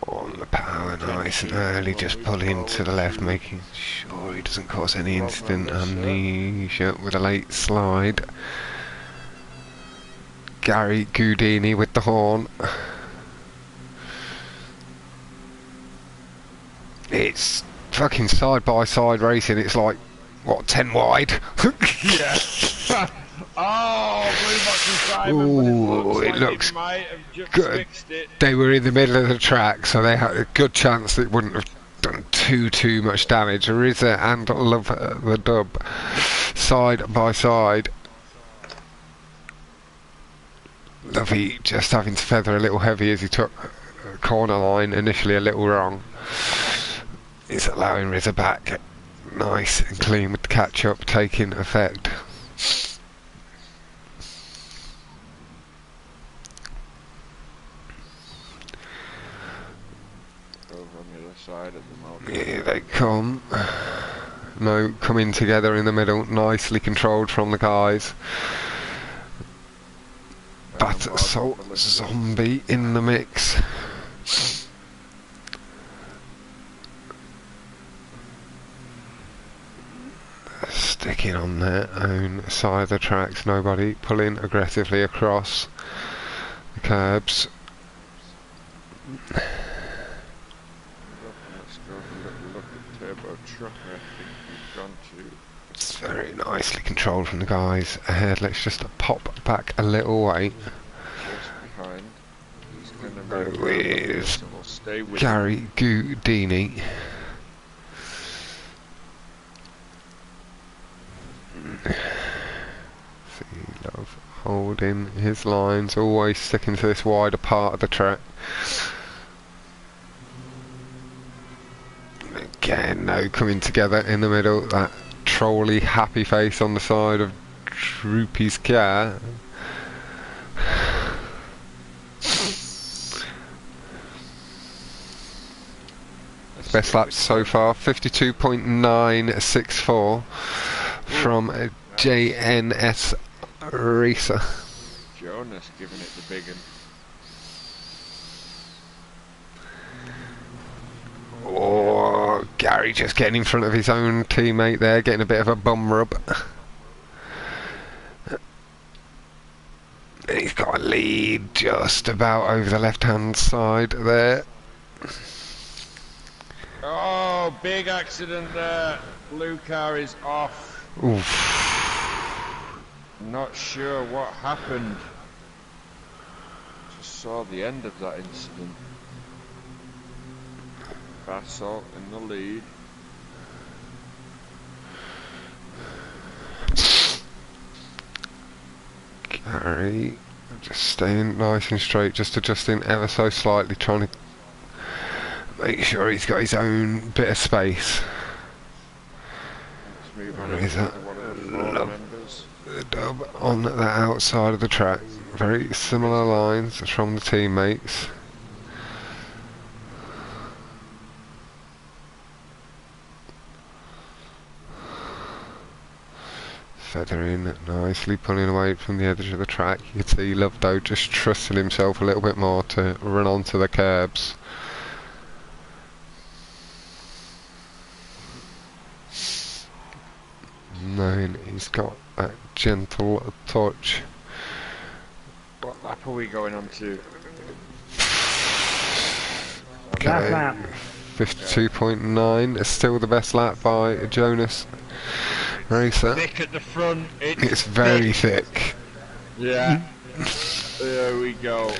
On the power, nice and early, just pulling to the left, making sure he doesn't cause any instant amnesia with a late slide. Gary Goudini with the horn. It's fucking side by side racing. It's like, what, 10 wide? yeah. Oh, Blue Box and Simon, Ooh, but it looks it might have just good. fixed it. They were in the middle of the track, so they had a good chance that it wouldn't have done too much damage. Rizza and Love the Dub side by side. Lovey just having to feather a little heavy as he took corner line initially a little wrong. It's allowing Rizza back nice and clean with the catch up taking effect. Side at the moment. Here they come. No, coming together in the middle, nicely controlled from the guys. Bat Assault Zombie in the mix. Sticking on their own side of the tracks, nobody pulling aggressively across the curbs. Turbo Trucker, I think we've gone to. It's very nicely controlled from the guys ahead. Let's just pop back a little way. Just behind. He's going to be With so we'll stay with Gary Goudini. See Love holding his lines, always sticking to this wider part of the track. Again, no coming together in the middle. That trolly happy face on the side of Droopy's car. Best laps so far, 52.964 from JNS Racer. Jonas giving it the big one. Oh, Gary just getting in front of his own teammate there, getting a bit of a bum rub. He's got a lead just about over the left-hand side there. Oh, big accident there. Blue car is off. Oof. Not sure what happened. Just saw the end of that incident. Basalt in the lead. Gary just staying nice and straight, just adjusting ever so slightly, trying to make sure he's got his own bit of space. Let's move on Where over is to that? one of the floor members. The dub on the outside of the track. Very similar lines from the teammates. Feathering nicely, pulling away from the edge of the track. You can see Lovedo just trusting himself a little bit more to run onto the curbs. And then he's got that gentle touch. What lap are we going on to? Last lap. 52.9 is still the best lap by Jonas Racer. Thick at the front. It's very thick. Yeah. There we go.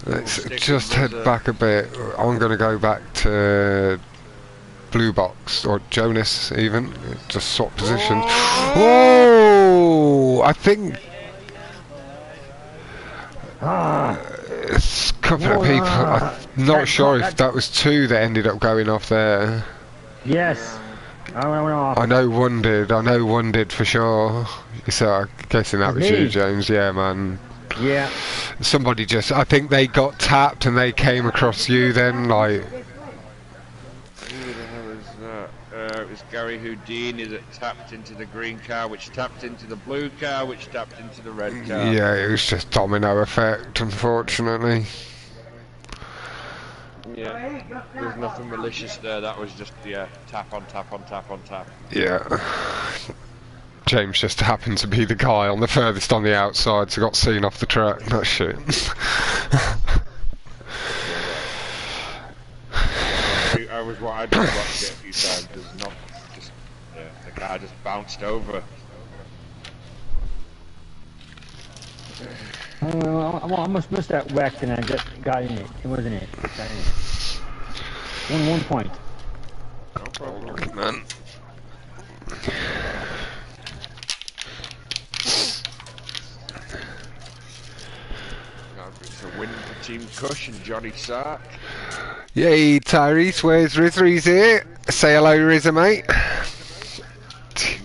Let's Stick just with head the- back a bit. I'm going to go back to Blue Box, or Jonas even. Just swap positions. Oh! I think it's a couple of people. I'm not sure if that was two that ended up going off there. Yes. I went off. I know one did for sure. So I'm guessing that was you, Me? James. Yeah, man. Yeah. Somebody just, I think they got tapped and they came across you then, like. Who the hell is that? It was Gary Houdini that tapped into the green car, which tapped into the blue car, which tapped into the red car. Yeah, it was just domino effect, unfortunately. Yeah. There's nothing malicious there. That was just, yeah, tap on tap on tap on tap. Yeah. James just happened to be the guy on the furthest on the outside, so got seen off the track. That shit. I was what I did watch it a few times. There's not just, yeah, the car just bounced over. I almost missed that wreck and I just got in it. It wasn't it. Got in it. One point. No problem. Good man. It's a win for Team Cush and Johnny Sark. Yay, Tyrese, where's Rizza? He's here. Say hello, Rizza, mate.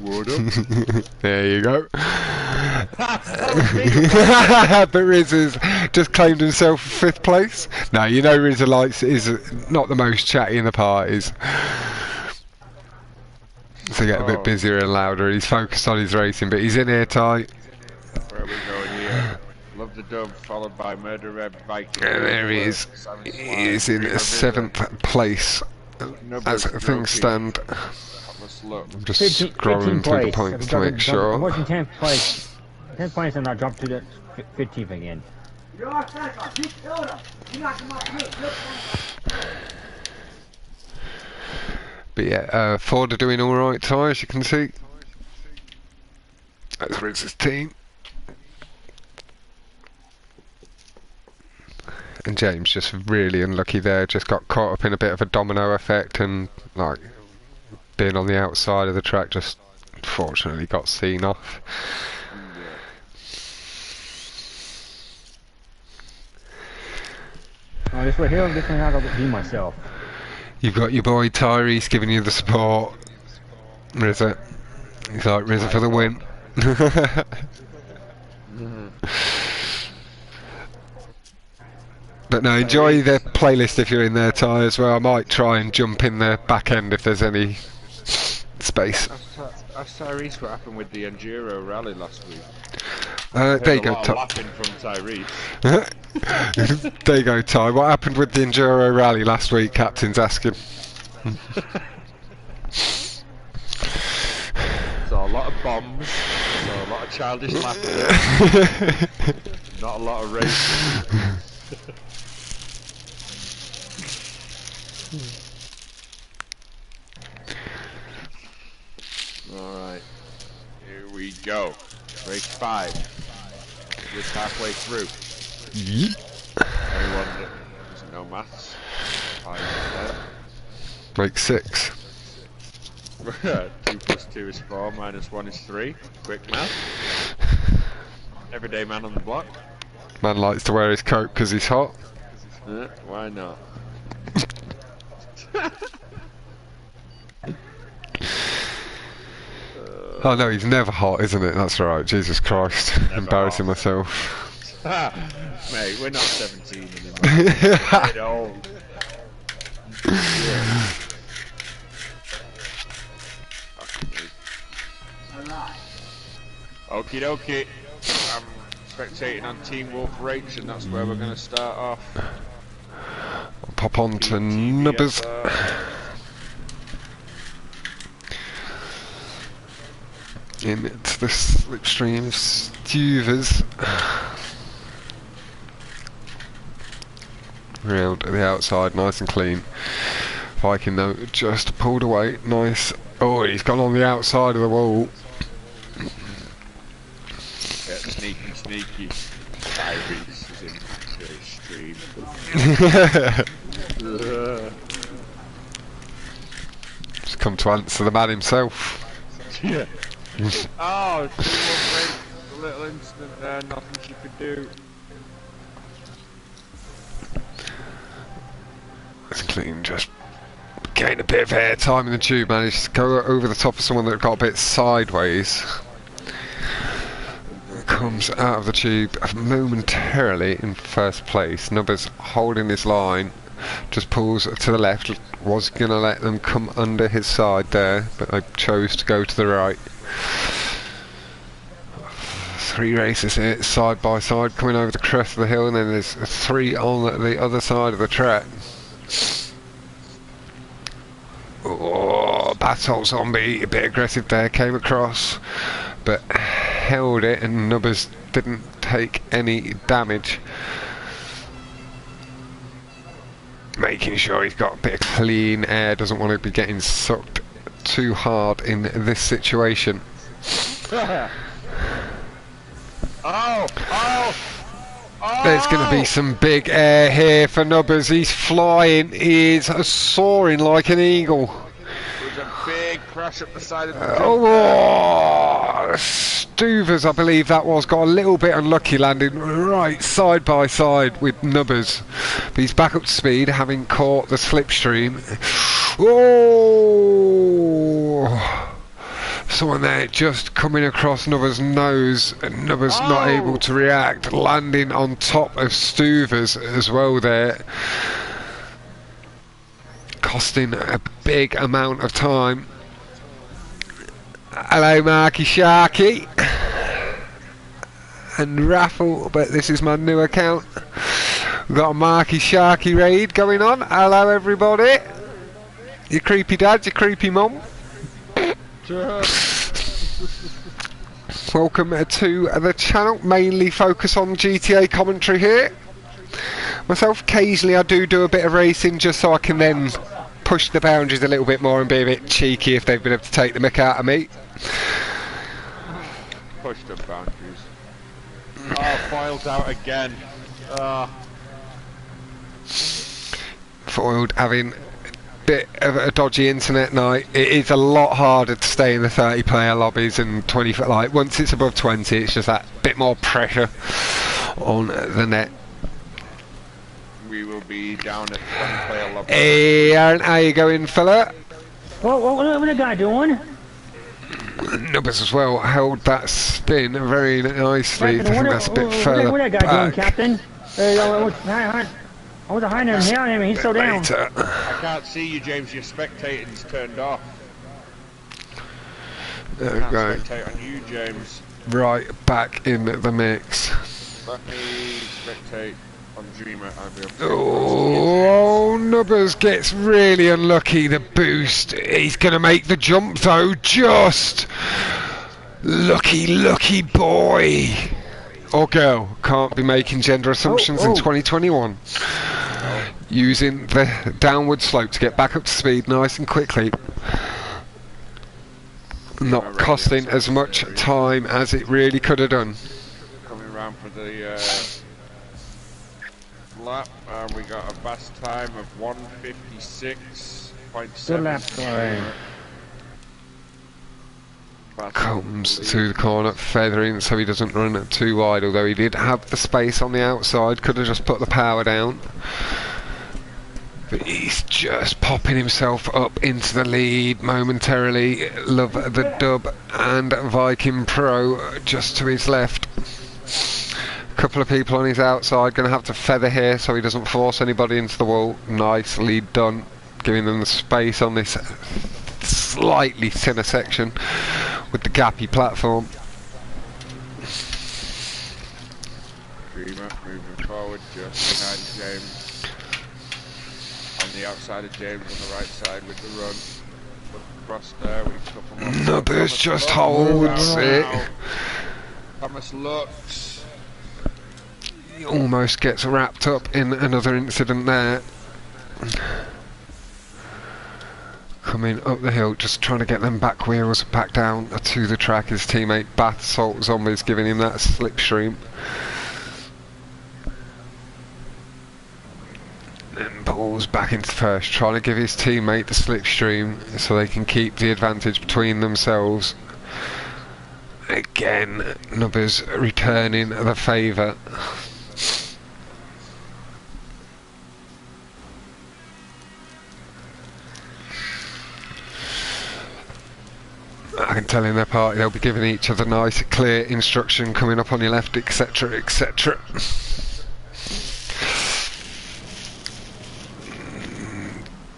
What up? There you go. But Rizza's just claimed himself 5th place. No, you know Rizza likes is not the most chatty in the parties. So get a bit busier and louder. He's focused on his racing, but he's in here tight. Where are we going here? Love the Dove, followed by Murder Red Viking. And there he is. He is in 7th place as things stand. Let's look. I'm just 15 scrolling through the place. points to I make sure. was in 10th place. 10th place and I jumped to the 15th again. But yeah, Ford are doing alright, Ty, as you can see. That's Riz's team. And James just really unlucky there, just got caught up in a bit of a domino effect and like being on the outside of the track just unfortunately got seen off. Oh, this way here, this one I gotta be myself. You've got your boy Tyrese giving you the support. Rizza. He's like Rizza for the win. But no, enjoy the playlist if you're in there, Ty, as well. I might try and jump in the back end if there's any space. Ask Tyrese what happened with the Enduro rally last week. There you go, A lot of Ty. laughing from Tyrese. There you go, Ty. What happened with the Enduro Rally last week? Captain's asking. So a lot of bombs, so a lot of childish laughter, not a lot of racing. Alright, here we go. Race 5. Just halfway through. Anyone that doesn't know maths, 5 is Make 6. 10. 2 plus 2 is 4, minus 1 is 3. Quick math. Everyday man on the block. Man likes to wear his coat because he's hot. Why not? Oh no, he's never hot, isn't it? That's right. Jesus Christ. Embarrassing hot. myself. Mate, we're not 17 anymore. We're old. Yeah. Okie dokie. I'm spectating on Team Wolf Rakes, and that's where we're going to start off. Pop on to Nubbers. Into the slipstream of Stuvers. Round the outside, nice and clean. Viking though, just pulled away, nice. Oh, he's gone on the outside of the wall. Yeah, sneaky. Tyrese is in the stream. Just come to answer the man himself. Yeah. Oh, Team Wolf Rakes, a little incident there, nothing she could do. Nice and clean, just gained a bit of air time in the tube, managed to go over the top of someone that got a bit sideways. Comes out of the tube momentarily in first place. Nubbers holding his line, just pulls to the left, was going to let them come under his side there, but they chose to go to the right. 3 races here, side by side, coming over the crest of the hill, and then there's 3 on the other side of the track. Oh, Battle Zombie, a bit aggressive there, came across, but held it, and Nubbers didn't take any damage. Making sure he's got a bit of clean air, doesn't want to be getting sucked too hard in this situation. There's going to be some big air here for Nubbers. He's flying, he is soaring like an eagle. There's a big crash up the side of the Stuvers, I believe that was, got a little bit unlucky, landing right side by side with Nubbers. But he's back up to speed, having caught the slipstream. Oh! Someone there just coming across Nubbers' nose, and Nubbers not able to react, landing on top of Stuvers as well there, costing a big amount of time. Hello Marky Sharky and Raffle, but this is my new account. We've got a Marky Sharky raid going on. Hello everybody. Your creepy dad, your creepy mum. Welcome to the channel. Mainly focus on GTA commentary here. Myself, occasionally I do a bit of racing just so I can then push the boundaries a little bit more and be a bit cheeky if they've been able to take the mick out of me. Push the boundaries. Oh, foiled out again. Foiled having bit of a dodgy internet night. It is a lot harder to stay in the 30 player lobbies and 20, like once it's above 20 it's just that bit more pressure on the net. We will be down at 20 player lobby. Hey Aaron, how you going fella? What the guy doing? Nubbers as well held that spin very nicely. I think that's a bit further what that guy back. doing, Captain? I was hiding him here, and he's still down. Later. I can't see you, James. Your spectating's turned off. There I we can't go. spectate on you, James. Right back in the mix. Let me spectate. on Dreamer, I'll be able to. Oh, Nubbers gets really unlucky. The boost. He's going to make the jump though. Just lucky boy or girl. Can't be making gender assumptions in 2021. Using the downward slope to get back up to speed nice and quickly. Not costing as much time as it really could have done. Coming round for the lap, and we got a fast time of 1:56.7. Good lap time. Comes to the corner, feathering so he doesn't run too wide, although he did have the space on the outside, could have just put the power down. But he's just popping himself up into the lead momentarily. Love the Dub and Viking Pro just to his left. A couple of people on his outside, going to have to feather here so he doesn't force anybody into the wall. Nicely done, giving them the space on this slightly thinner section with the gappy platform. Dreamer moving forward just behind James. On the outside of James, on the right side with the run. Look across there, we couple more. Nubbers just holds it. Thomas looks. He almost gets wrapped up in another incident there. Coming up the hill, just trying to get them back wheels back down to the track. His teammate Bath Salt Zombies giving him that slipstream. And pulls back into first, trying to give his teammate the slipstream so they can keep the advantage between themselves. Again, Nubbers returning the favour. I can tell in their party they'll be giving each other nice, clear instruction coming up on your left, etc., etc.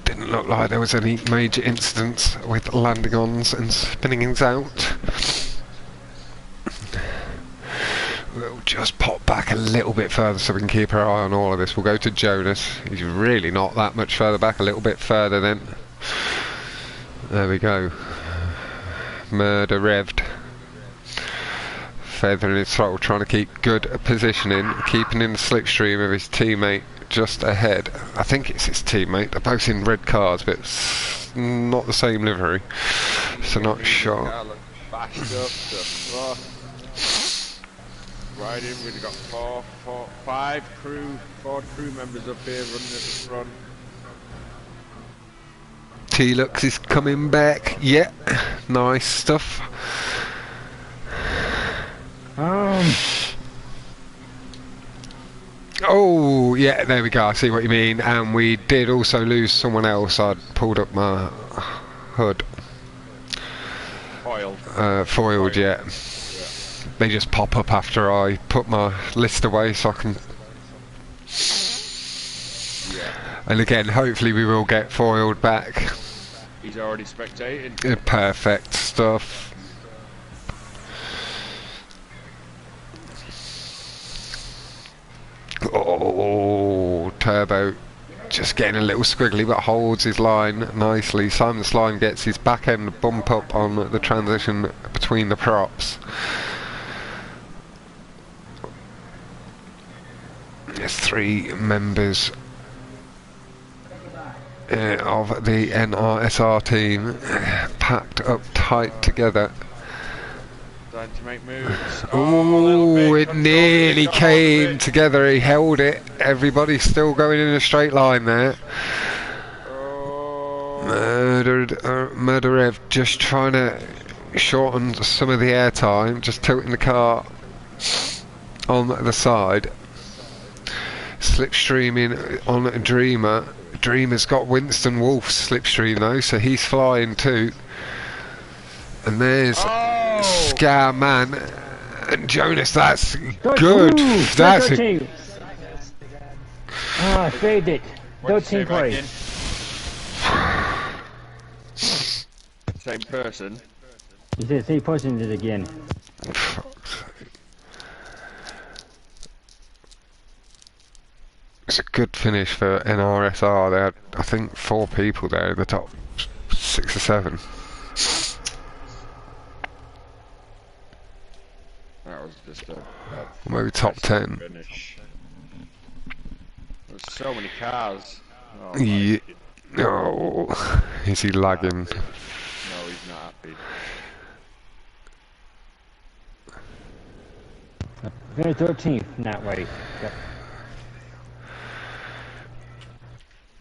Didn't look like there was any major incidents with landing ons and spinnings out. We'll just pop back a little bit further so we can keep our eye on all of this. We'll go to Jonas. He's really not that much further back, a little bit further then. There we go. Murder revved. Feathering his throttle, trying to keep good positioning, keeping in the slipstream of his teammate just ahead. I think it's his teammate. They're both in red cars, but it's not the same livery, so not sure. Bashed up to front. Right in, we've got four, crew members up here running at the front. T-Lux is coming back. Yeah, nice stuff. Oh, yeah, there we go. I see what you mean. And we did also lose someone else. I'd pulled up my hood. Foiled. Foiled, yeah. They just pop up after I put my list away so I can... And again, hopefully we will get foiled back. He's already spectating. Perfect stuff. Oh, Turbo just getting a little squiggly but holds his line nicely. Simon Slime gets his back end bump up on the transition between the props. There's 3 members of the NRSR team packed up tight together. Trying to make moves. Oh, it nearly came together. He held it. Everybody's still going in a straight line there. Murderev just trying to shorten some of the air time, just tilting the car on the side. Slipstreaming on Dreamer. Dreamer's got Winston Wolf's slipstream though, so he's flying too. And there's Scar Man and Jonas. That's good. That's a... I saved it. 13 place. Same person. He said same person did it again. was a good finish for NRSR. They had, I think, 4 people there in the top 6 or 7. That was just a Maybe top 10. finish. There's so many cars. Oh, Yeah. Oh, is he lagging? No, he's not happy. They're 13th in that race. Yep.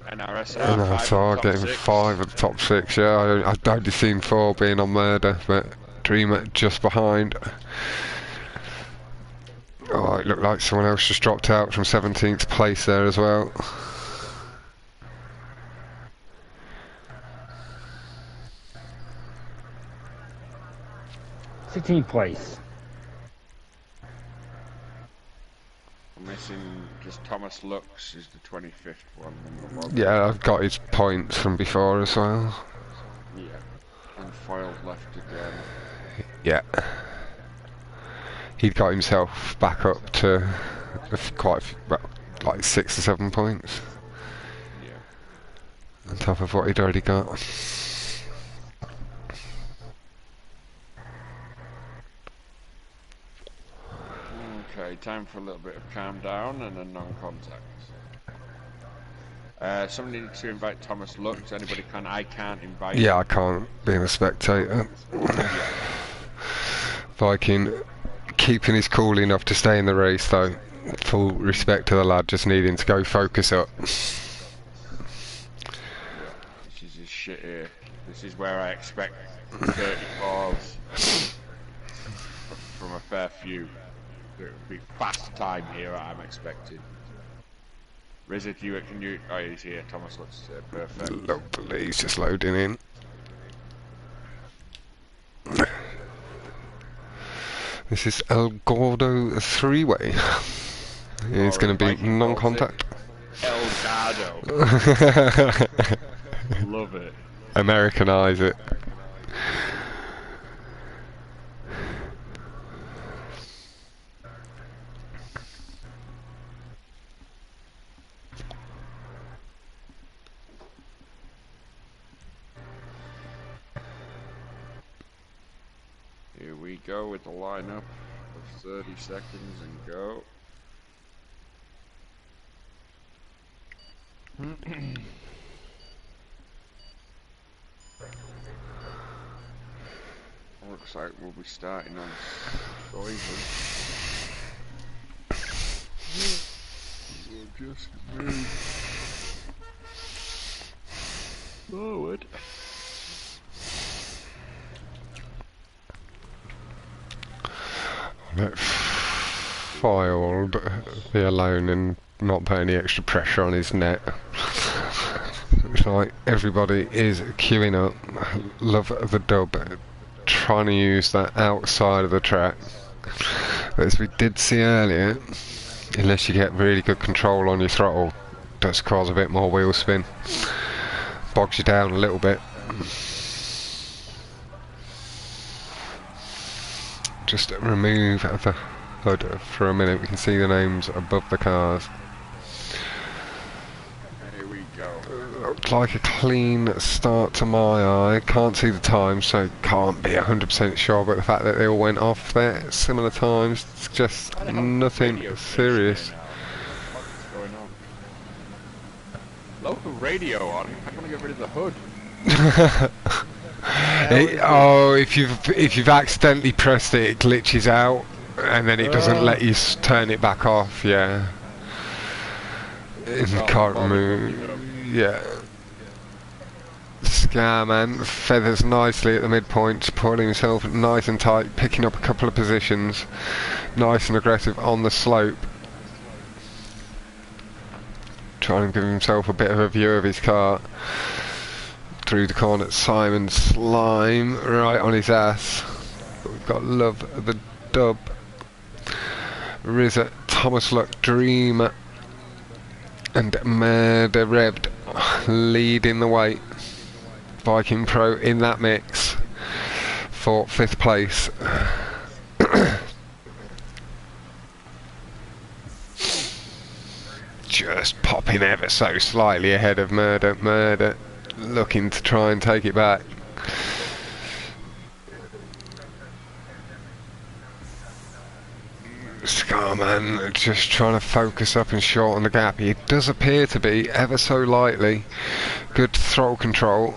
NRSR, And I saw getting 5 at the top 6. Yeah, I'd only seen 4 being on Murder, but Dreamer just behind. Oh, it looked like someone else just dropped out from 17th place there as well. '16th place. I'm missing just Thomas Lux is the 25th one. Yeah, I've got his points from before as well. Yeah. And Foyle left again. Yeah. He'd got himself back up to quite, well, like 6 or 7 points. Yeah. On top of what he'd already got. Okay, time for a little bit of calm down and a non-contact. Somebody needs to invite Thomas Lux. Anybody can? I can't invite. Yeah, I can't being a spectator. Viking keeping his cool enough to stay in the race though. Full respect to the lad just needing to go focus up. This is his shit here. This is where I expect 30 calls from a fair few. It would be fast time here I'm expecting. Rizit, can you... Oh, he's here. Thomas Lux is here. Perfect. Lovely, he's just loading in. This is El Gordo 3-way. It's going to be non-contact. El Gardo. Love it. Americanise it. Here we go with the lineup of 30 seconds and go. Looks like we'll be starting on Stoiber. We'll just move forward. Let Filed be alone and not put any extra pressure on his net. It's like everybody is queuing up. Love the dub. Trying to use that outside of the track. But as we did see earlier, unless you get really good control on your throttle, does cause a bit more wheel spin. Bogs you down a little bit. Just remove the hood for a minute. We can see the names above the cars. Here we go. Looked like a clean start to my eye. Can't see the time, so can't be 100% sure. But the fact that they all went off there at similar times, it's just nothing serious. What's going on? Local radio on. I want to get rid of the hood. If you've accidentally pressed it, it glitches out, and then it doesn't let you turn it back off. Yeah, can't remove. Yeah, Scarman feathers nicely at the midpoint, pulling himself nice and tight, picking up a couple of positions, nice and aggressive on the slope, trying to give himself a bit of a view of his car. Through the corner, Simon Slime right on his ass. But we've got Love the Dub, Rizza, Thomas Luck, Dreamer, and Murder Revd leading the way. Viking Pro in that mix for 5th place. just popping ever so slightly ahead of Murder, looking to try and take it back. Scarman just trying to focus up and shorten the gap. He does appear to be ever so lightly. Good throttle control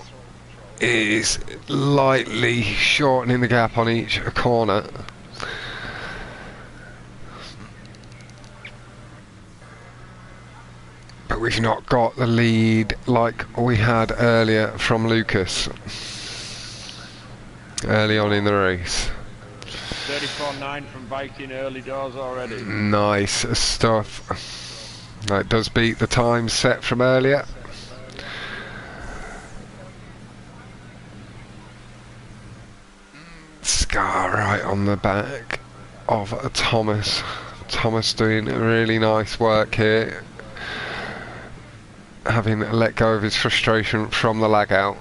is lightly shortening the gap on each corner. But we've not got the lead like we had earlier from Lucas early on in the race. 34.9 from Viking early doors already. Nice stuff. That does beat the time set from earlier. Scar right on the back of Thomas. Thomas doing really nice work here, having let go of his frustration from the lag out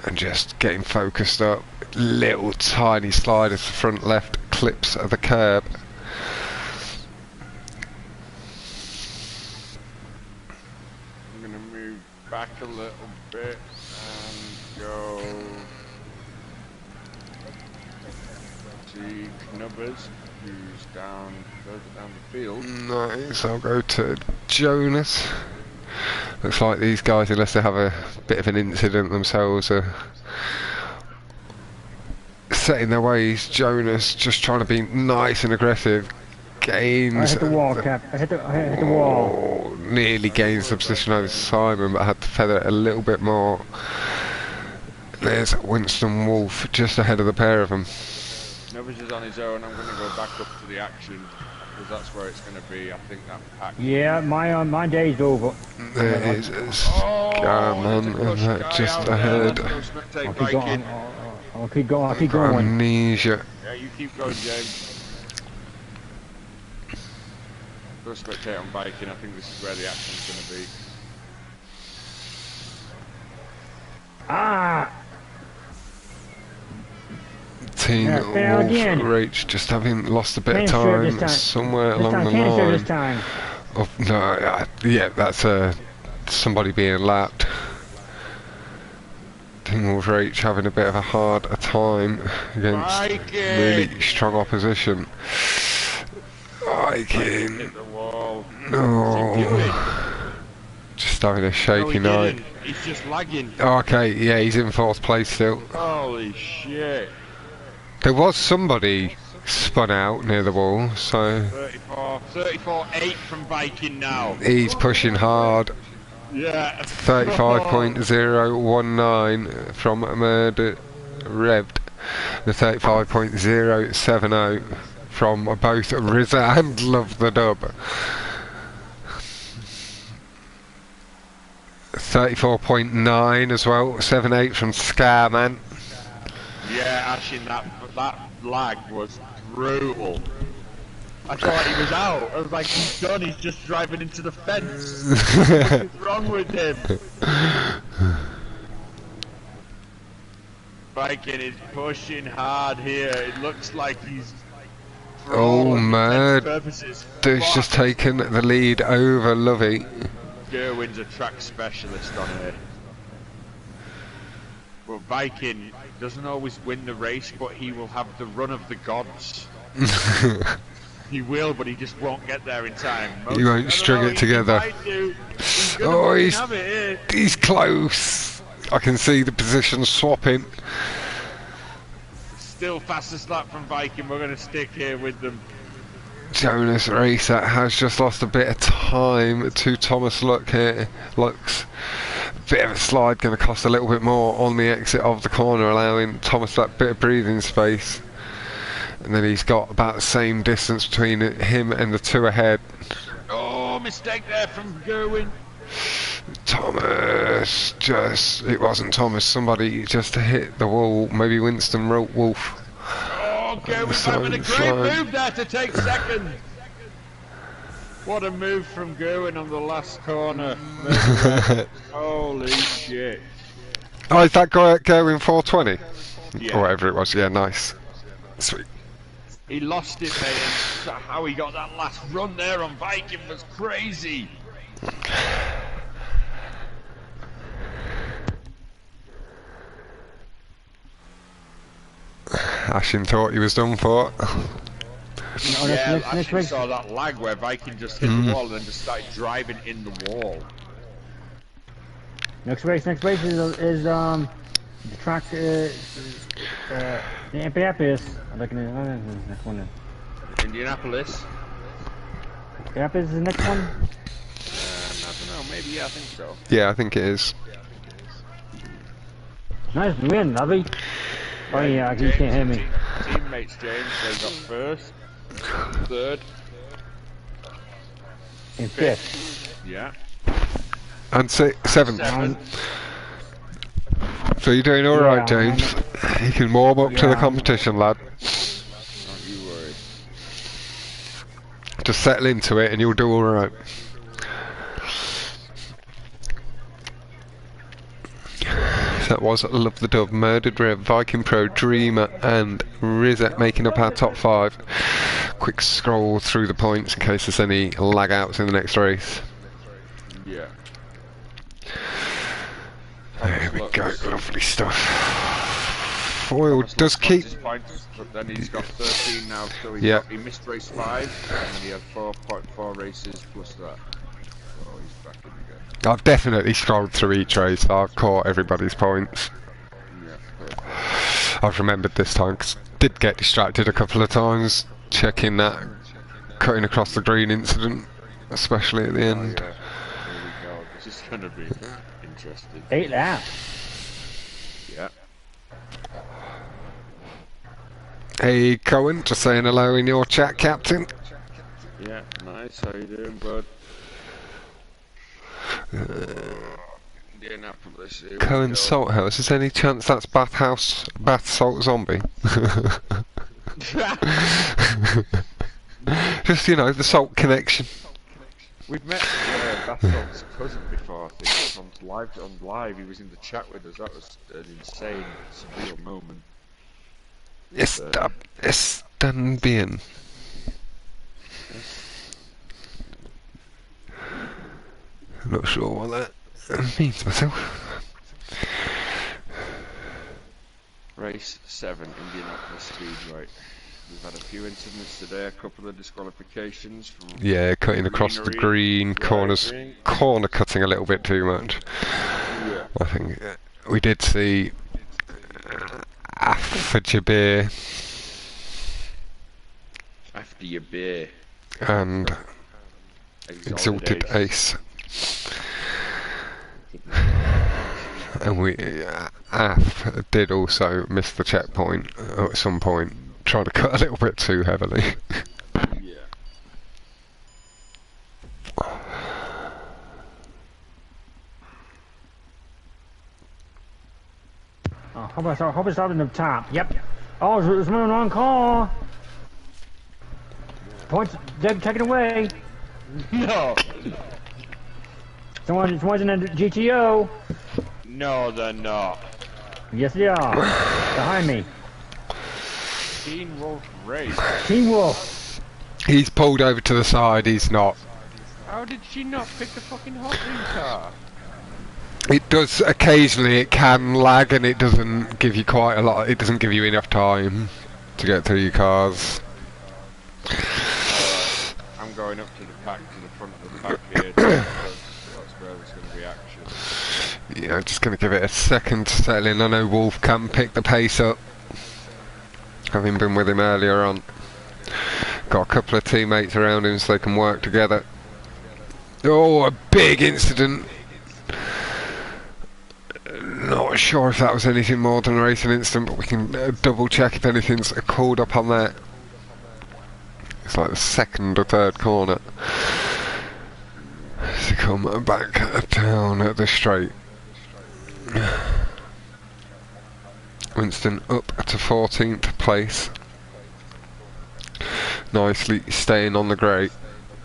and just getting focused up. Little tiny slide as the front left clips of the curb. I'm going to move back a little bit and go to Knubbers, who's further down the field. Nice, I'll go to Jonas. Looks like these guys, unless they have a bit of an incident themselves, are set in their ways. Jonas just trying to be nice and aggressive. Gains. I hit the wall, Cap. I hit the wall. Nearly gains the position over Simon, but had to feather it a little bit more. There's Winston Wolf just ahead of the pair of them. Novich is on his own. I'm going to go back up to the action because that's where it's going to be. I think that pack. Yeah, my day's over. There is Scarman just ahead. I'll keep going. Amnesia. Yeah, you keep going, James. Go spectate on biking. I think this is where the action's going to be. Ah! Teen fail again. Wolf Rach just having lost a bit of Can't time somewhere This along time, the can't serve this line. time. Oh, no, yeah, that's somebody being lapped. Teen Wolf Rach having a bit of a hard time against really strong opposition. Viking. Hit the wall. No. Just having a shaky No, he night. didn't. He's just lagging. Oh, okay, yeah, he's in fourth place still. Holy shit. There was somebody spun out near the wall, so 34.8 from Viking now. he's pushing hard. Yeah. 35.019 from Murder Revd. The 35.070 from both Rizza and Love the Dub. 34.9 as well, 7.8 from Scarman. Yeah, Ashin, that lag was brutal. I thought he was out. I was like, he's done, he's just driving into the fence. What's wrong with him? Viking is pushing hard here. It looks like he's... Oh man, purposes, Dush just taken the lead over Lovey. Gerwin's a track specialist on here. Well, Viking doesn't always win the race, but he will have the run of the gods. He will, but he just won't get there in time. He won't string it together. Oh, he's close. I can see the position swapping. Still fastest lap from Viking. We're going to stick here with them. Jonas Racer has just lost a bit of time to Thomas Luck here. Luck's bit of a slide, going to cost a little bit more on the exit of the corner, allowing Thomas that bit of breathing space. And then he's got about the same distance between him and the two ahead. Oh, mistake there from Gerwin. Thomas, it wasn't Thomas, somebody just hit the wall, maybe Winston Wolf. Oh, Gerwin's having a great move there to take second. What a move from Gerwin on the last corner. Holy shit. Oh, is that Gerwin 420? Yeah. Or whatever it was, yeah, nice. Sweet. He lost it, mate, and how he got that last run there on Viking was crazy. Ashin thought he was done for. Oh, Yeah, next I actually race. saw that lag where Viking just hit the wall and then just started driving in the wall. Next race is the track the Indianapolis. I'm looking at the next one. Indianapolis. Indianapolis is the next one. I don't know, maybe, yeah, I think so. Yeah, I think it is. Nice win, lovely. Oh yeah, you can't hear me. Teammates, James, they got first, third, In fifth. yeah, And seventh. seventh. So you're doing alright, Yeah, James. You can warm up to the Yeah. competition, lad. Don't you worry. Just settle into it and you'll do alright. That was Love the Dove, Murdered Rev, Viking Pro, Dreamer and Rizet making up our top 5. Quick scroll through the points in case there's any lag outs in the next race. Yeah. There we Thomas go, Lutz. lovely stuff. Foyle Thomas does Lutz got keep... his points, but then he's got 13 now, so he missed race 5, and then he had 4.4 races plus that. So he's back in again. I've definitely scrolled through each race, I've caught everybody's points. Yeah, perfect. I've remembered this time, 'cause did get distracted a couple of times, checking that cutting across the green incident, especially at the Oh, end. yeah. Here we go. This is going to be interesting. 8 laps. Yeah. Hey Cohen, just saying hello in your chat, Captain. Yeah, nice. How you doing, bud? Indianapolis. Here we Cohen go. Salt House, is there any chance that's Bath Salt Zombie? Just, you know, the salt connection. We've met Bassalt's cousin before, I think, on live. He was in the chat with us. That was an insane, surreal moment. Están bien. I'm not sure what that means myself. Race 7, Indianapolis Speedway. We've had a few incidents today, a couple of disqualifications from Yeah, cutting across the green, corners, corner cutting a little bit too much. Yeah. I think we did see After Jabir After your beer. and Exalted Ace. And we Af did also miss the checkpoint at some point, trying to cut a little bit too heavily. Yeah. Hope I started up top. Yep. Oh, there's one wrong call. Points, Deb, take it away. No! Someone's in a GTO. No, they're not. Yes, they are. Behind me. Teen Wolf Race. Team Wolf. He's pulled over to the side, he's not. How did she not pick the fucking Hotring car? It does occasionally, it can lag and it doesn't give you quite a lot, it doesn't give you enough time to get through your cars. I'm going up to the front of the pack here, because that's where there's going to be action. Yeah, I'm just going to give it a second to settle in. I know Wolf can pick the pace up, having been with him earlier on. Got a couple of teammates around him so they can work together. Oh, a big incident. Not sure if that was anything more than a racing incident, but we can double check if anything's called up on that. It's like the second or third corner to come back down at the straight. Winston up to 14th place. Nicely staying on the grate.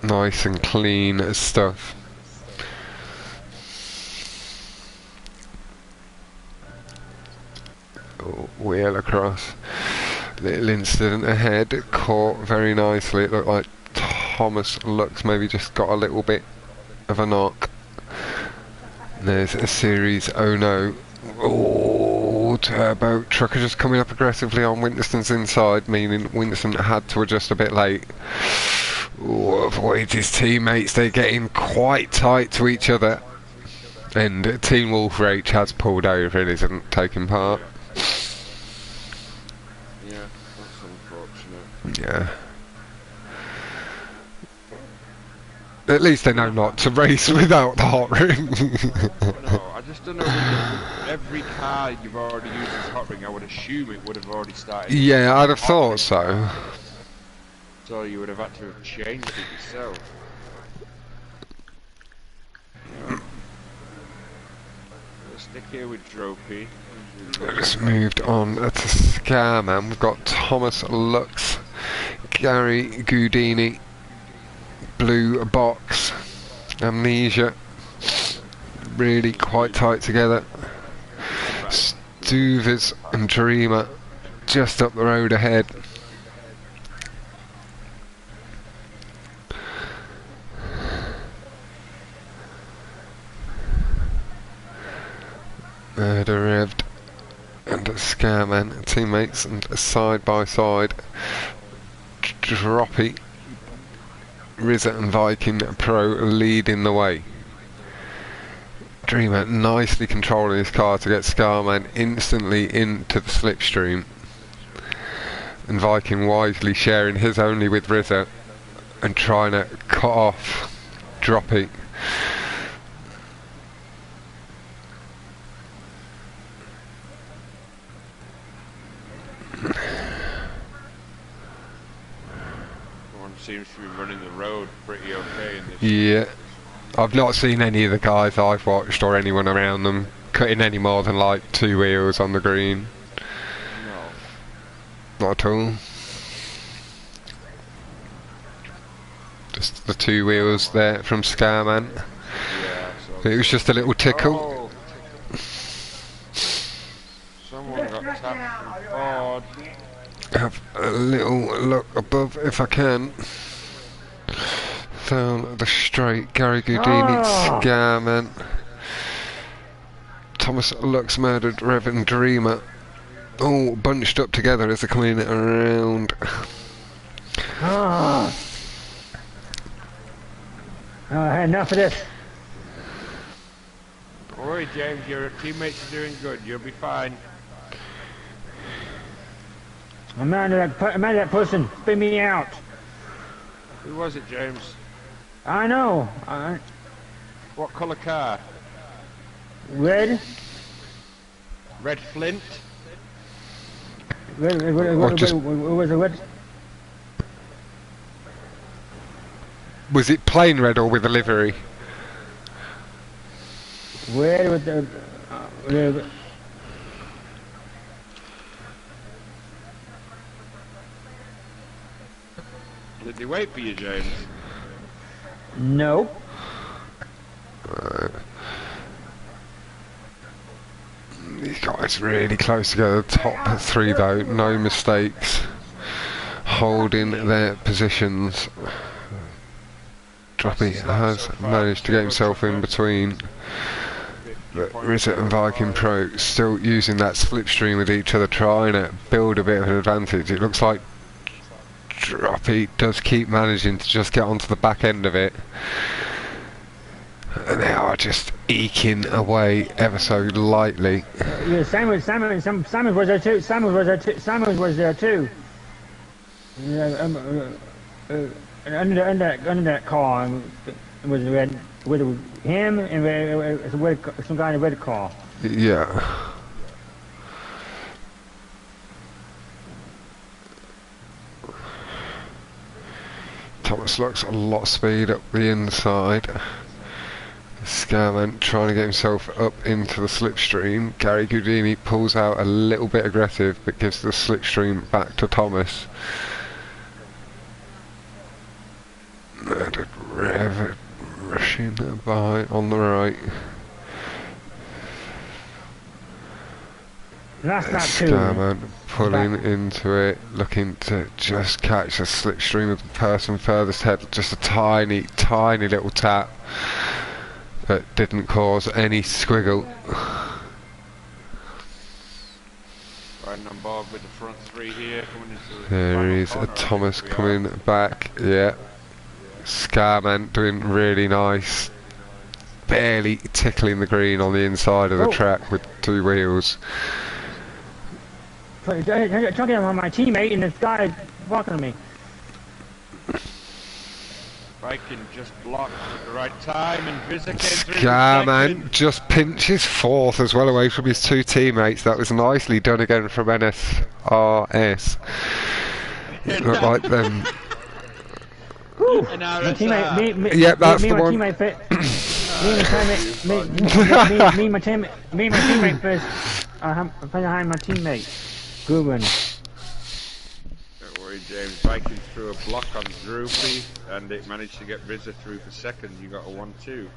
Nice and clean as stuff. Wheel across. Little incident ahead, caught very nicely. It looked like Thomas Lux maybe just got a little bit of a knock. There's a series, oh no. Oh, Turbo Trucker just coming up aggressively on Winterson's inside, meaning Winterson had to adjust a bit late. Ooh, avoid his teammates, they're getting quite tight to each other. And Team Wolf Rage has pulled over and isn't taking part. Yeah, that's unfortunate. Yeah. At least they know not to race without the hot ring. No, I just don't know. With every car you've already used as hot ring, I would assume it would have already started. Yeah, I'd have thought so. So you would have had to have changed it yourself. Yeah. Let's stick here with Trophy. Just moved on to Scarman. We've got Thomas Lux, Gary Goudini, Blue Box, Amnesia, really quite tight together. Stuvers and Dreamer just up the road ahead. Murder Revved and Scarman teammates and side by side. Droppy, Rizza and Viking Pro leading the way. Dreamer nicely controlling his car to get Scarman instantly into the slipstream. And Viking wisely sharing his only with Rizza and trying to cut off Droppy. Seems to be running the road pretty okay in this. Yeah, I've not seen any of the guys I've watched or anyone around them cutting any more than like 2 wheels on the green. No. Not at all. Just the 2 wheels there from Scarman. Yeah, so It was just a little tickle. Oh. Someone got tapped from Ford. Have a little look above if I can. Down the straight, Gary Goudini, Scarman. Thomas Lux murdered Revan Dreamer. All bunched up together as they're coming around. Enough of this. Don't worry, James, your teammates are doing good. You'll be fine. I'm mad at that person. Spit me out. Who was it, James? I know. What colour car? Red. Red Flint? Was it red? Was it plain red or with a livery? Red with the. Did they wait for you, James? Nope. These guys really close together. Top 3 though, no mistakes. Holding their positions. Droppy has managed to get himself in between. But Rizza and Viking Pro still using that slipstream with each other, trying to build a bit of an advantage. It looks like Droppy does keep managing to just get onto the back end of it. And they are just eking away ever so lightly. Yeah, Simon was there too. Simon was there too. Yeah, under that car was red. With him and some guy in a red car. Yeah. Thomas looks a lot of speed up the inside. Scarman trying to get himself up into the slipstream. Gary Goudini pulls out a little bit aggressive but gives the slipstream back to Thomas. Murdered Rev rushing by on the right. That's not too. Scarman pulling into it, looking to just catch a slipstream of the person furthest ahead. Just a tiny, tiny little tap, but didn't cause any squiggle. riding on board with the front three here, coming into the There final is corner, I Thomas think we are. coming back. Yeah. Scarman doing really nice. Barely tickling the green on the inside of the Oh. track with 2 wheels. Trying to get on my teammate, and this guy is blocking me. Viking just blocked at the right time, and Vizza came through Scarman second. just pinches 4th as well away from his 2 teammates. That was nicely done again from NSRS. Look like them. And My RSR. teammate, Yeah, that's me the and my one. teammate fit. Me and my teammate first. I'm behind my teammate. Good one. Don't worry, James. Viking threw a block on Droopy, and it managed to get Vizza through for second. You got a 1-2.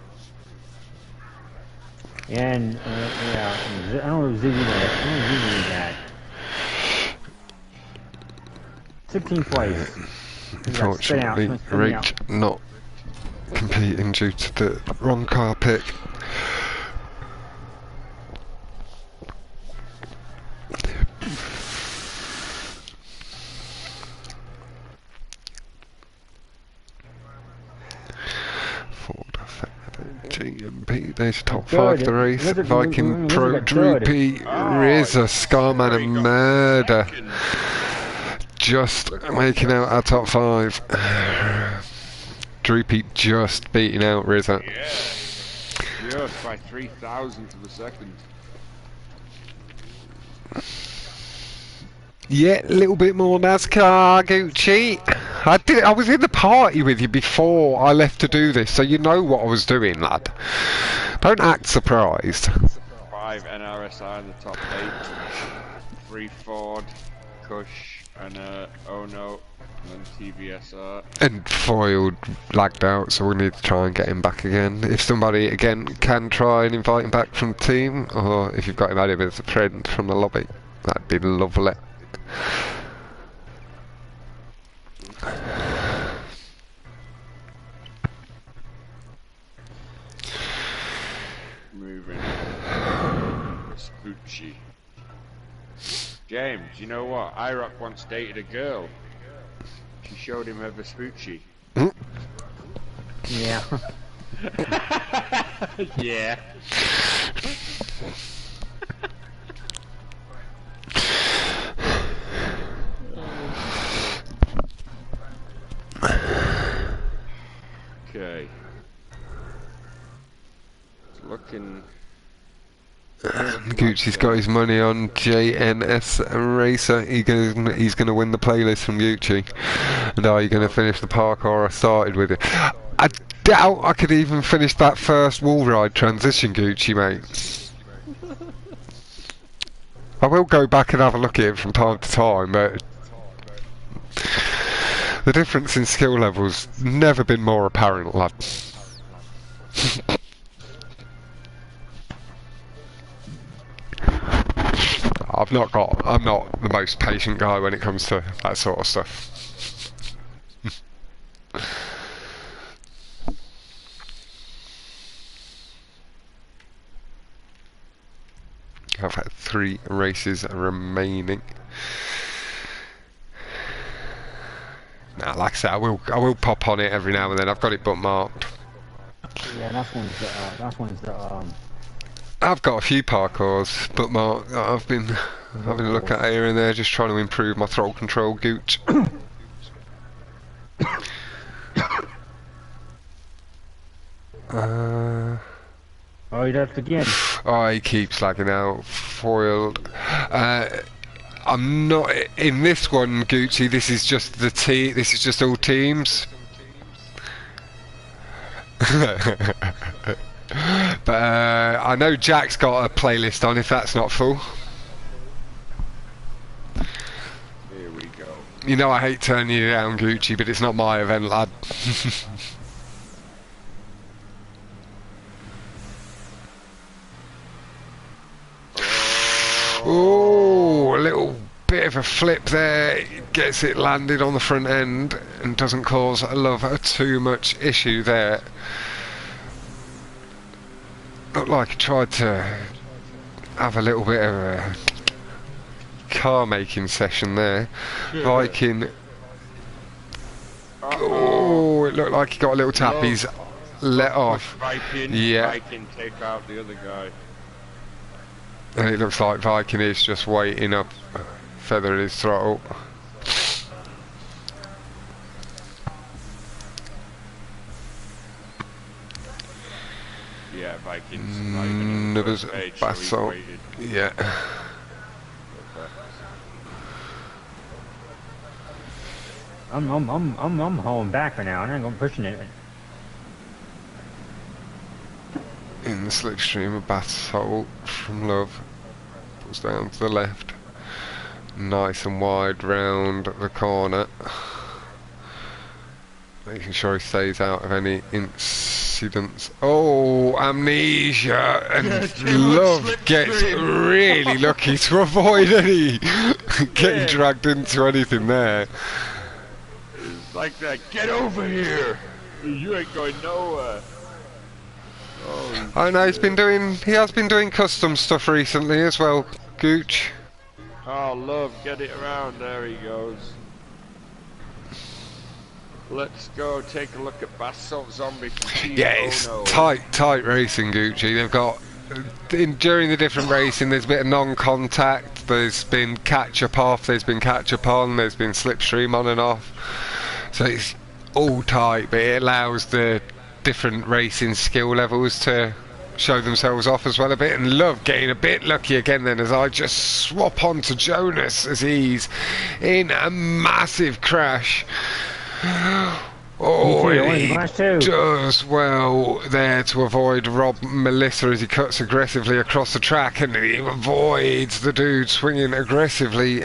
And yeah, I don't know if Ziggy is that. 16th place. Unfortunately, Rach not competing due to the wrong car pick. Ford GMP, there's top 5 the race. Viking Pro Droopy, Rizza, Scarman and Murder. Just making out our top 5. Droopy just beating out Rizza. Yeah. Just by 3,000 of a second. Yeah, a little bit more NASCAR, Gucci. I was in the party with you before I left to do this, so you know what I was doing, lad. Don't act surprised. 5 NRSI in the top 8. 3 Ford, Cush, and oh no, and then TVSR. And foiled lagged out, so we need to try and get him back again. If somebody again can try and invite him back from the team, or if you've got him added as a friend from the lobby, that'd be lovely. Moving. Vespucci. James, you know what? IROC once dated a girl. She showed him her Vespucci. Yeah. Yeah. Okay. It's looking. Gucci's got his money on JNS Racer. He's gonna win the playlist from Gucci. And are you gonna finish the parkour I started with it? I doubt I could even finish that first wall ride transition, Gucci, mate. I will go back and have a look at it from time to time, but the difference in skill levels never been more apparent, lad. I'm not the most patient guy when it comes to that sort of stuff. I've had 3 races remaining. Now, like I said, I will pop on it every now and then. I've got it bookmarked. Yeah, that's one's the I've got a few parkours bookmarked that I've been having a look at here and there, just trying to improve my throttle control, Gooch. Oh, he does it again. Oh, he keeps lagging out. Foiled. I'm not in this one, Gucci. This is just This is just all teams. But I know Jack's got a playlist on. If that's not full, Here we go. you know I hate turning you down, Gucci, but it's not my event, lad. Oh, a little bit of a flip there, gets it landed on the front end and doesn't cause too much issue there. Looked like he tried to have a little bit of a car making session there. Viking. Oh, it looked like he got a little tap. He's let off. Viking. Yeah. Viking take out the other guy. And it looks like Viking is just waiting up, feathering his throttle. Yeah, Vikings. Not even in the There's first page, so he's Basalt. waited. Yeah. Perfect. I'm holding back for now. I'm not going pushing it. In the slipstream, a Basalt from Love pulls down to the left. Nice and wide round the corner. Making sure he stays out of any incidents. Oh, amnesia! And Love gets really lucky to avoid any getting dragged into anything there. It's like that. Get over here! You ain't going nowhere. Oh, I know he has been doing custom stuff recently as well, Gooch. oh, Love, get it around. There he goes. Let's go take a look at Basalt Zombie from Team Yeah, it's Ono. tight racing, Gucci. They've got during the different racing, there's a bit of non-contact. There's been catch-up off. There's been catch-up on. There's been slipstream on and off. So it's all tight, but it allows the different racing skill levels to show themselves off as well a bit. And Love getting a bit lucky again then, as I just swap on to Jonas as he's in a massive crash. Oh, he does well there to avoid Rob Melissa as he cuts aggressively across the track, and he avoids the dude swinging aggressively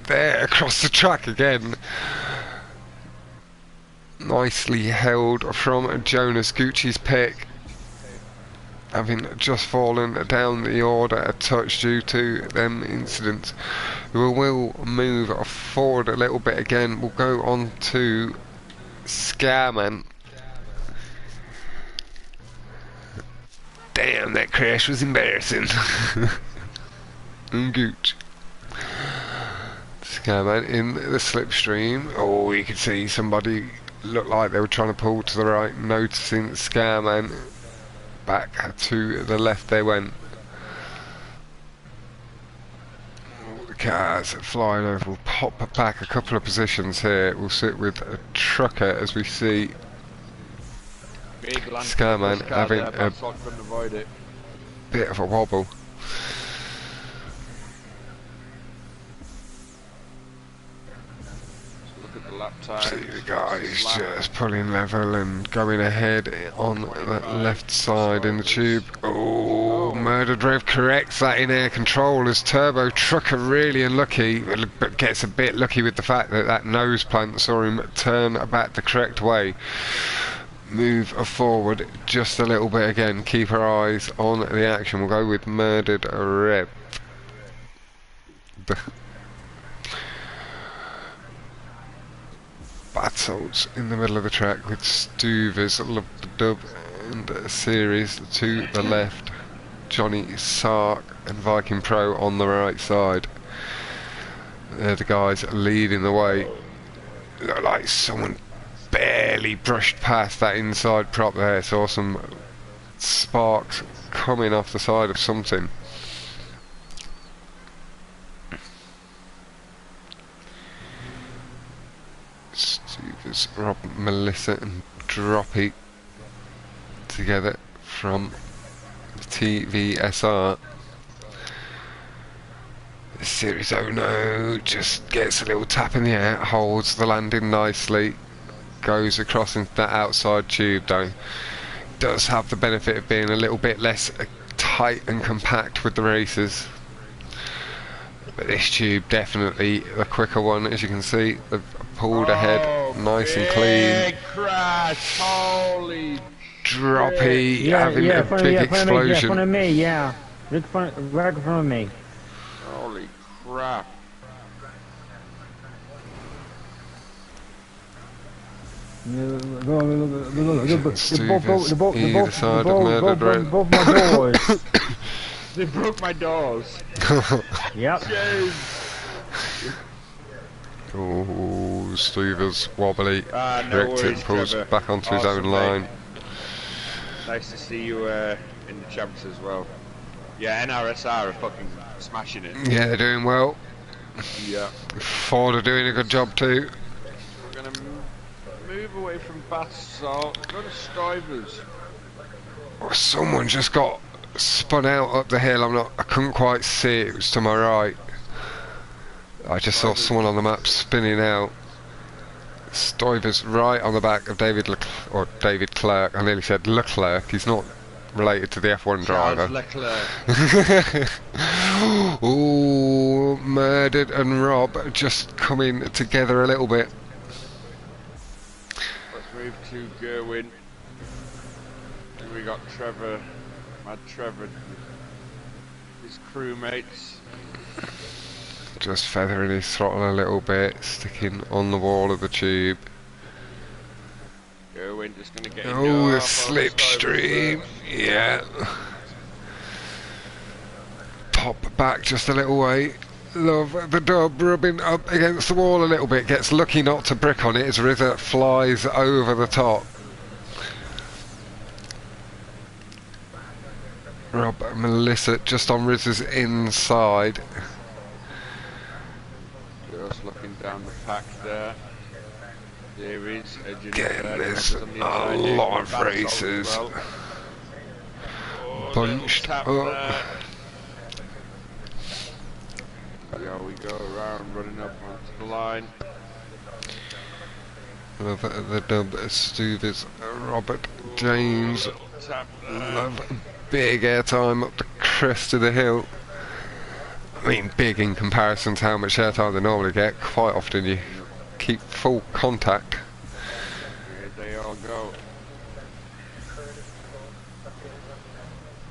there across the track again. Nicely held from Jonas. Gucci's pick having just fallen down the order a touch due to them incidents. We will move forward a little bit again. We'll go on to Scarman. Damn, that crash was embarrassing. Gooch. Scarman in the slipstream. Oh, you can see somebody looked like they were trying to pull to the right, noticing Scarman. Back to the left they went. The cars flying over. We'll pop back a couple of positions here. We'll sit with a trucker as we see Scarman having a bit of a wobble. See the guys just pulling level and going ahead on the left side in the tube. Oh, Murdered Rev corrects that in air control as Turbo Trucker really unlucky, but gets a bit lucky with the fact that that nose plant saw him turn back the correct way. Move forward just a little bit again. Keep our eyes on the action. We'll go with Murdered Rev. Battles in the middle of the track with Stuvers, Love the Dub and a series to the left. Johnny Sark and Viking Pro on the right side. They're the guys leading the way. Look like someone barely brushed past that inside prop there. Saw some sparks coming off the side of something. Stevens, Rob, Melissa and Droppy together from TVSR. Series Ono just gets a little tap in the air, holds the landing nicely, goes across into that outside tube though. Does have the benefit of being a little bit less tight and compact with the racers. But this tube definitely the quicker one, as you can see. They've pulled ahead nice and clean. Crash, holy Droppy having a big explosion. Yeah, in front of me, yeah. Right in front of me. Holy crap. Either side of Murdered Rev. Both my doors. They broke my doors. Yep. James. Oh, Stuver's wobbly. Ah, no Correct it, worries, pulls Trevor. back onto his own Awesome, line. mate. Nice to see you in the champs as well. Yeah, NRSR are fucking smashing it. Yeah, they're doing well. Yeah. Ford are doing a good job too. We're gonna move away from Baths, so go to Strivers. Oh, someone just got spun out up the hill. I couldn't quite see it. It was to my right. I just saw someone on the map spinning out. Stuyver's right on the back of David Clerc. I nearly said Leclerc. He's not related to the F1 driver. Leclerc. Ooh, Murdered and Rob just coming together a little bit. Let's move to Gerwin. We got Trevor, Mad Trevor, his crewmates. Just feathering his throttle a little bit, sticking on the wall of the tube. Gerwin just gonna get Oh, the slipstream. Yeah. Pop back just a little way. Love the dub rubbing up against the wall a little bit. Gets lucky not to brick on it as Rizza flies over the top. Rob and Melissa just on Rizza's inside. Just looking down the pack there. There is Again, there's a lot of races. Well. Bunched up. Yeah, we go around, running up onto the line. Love the dub, Stuvers, Robert James. Love big airtime up the crest of the hill. I mean, big in comparison to how much airtime they normally get. Quite often you keep full contact. Here they all go.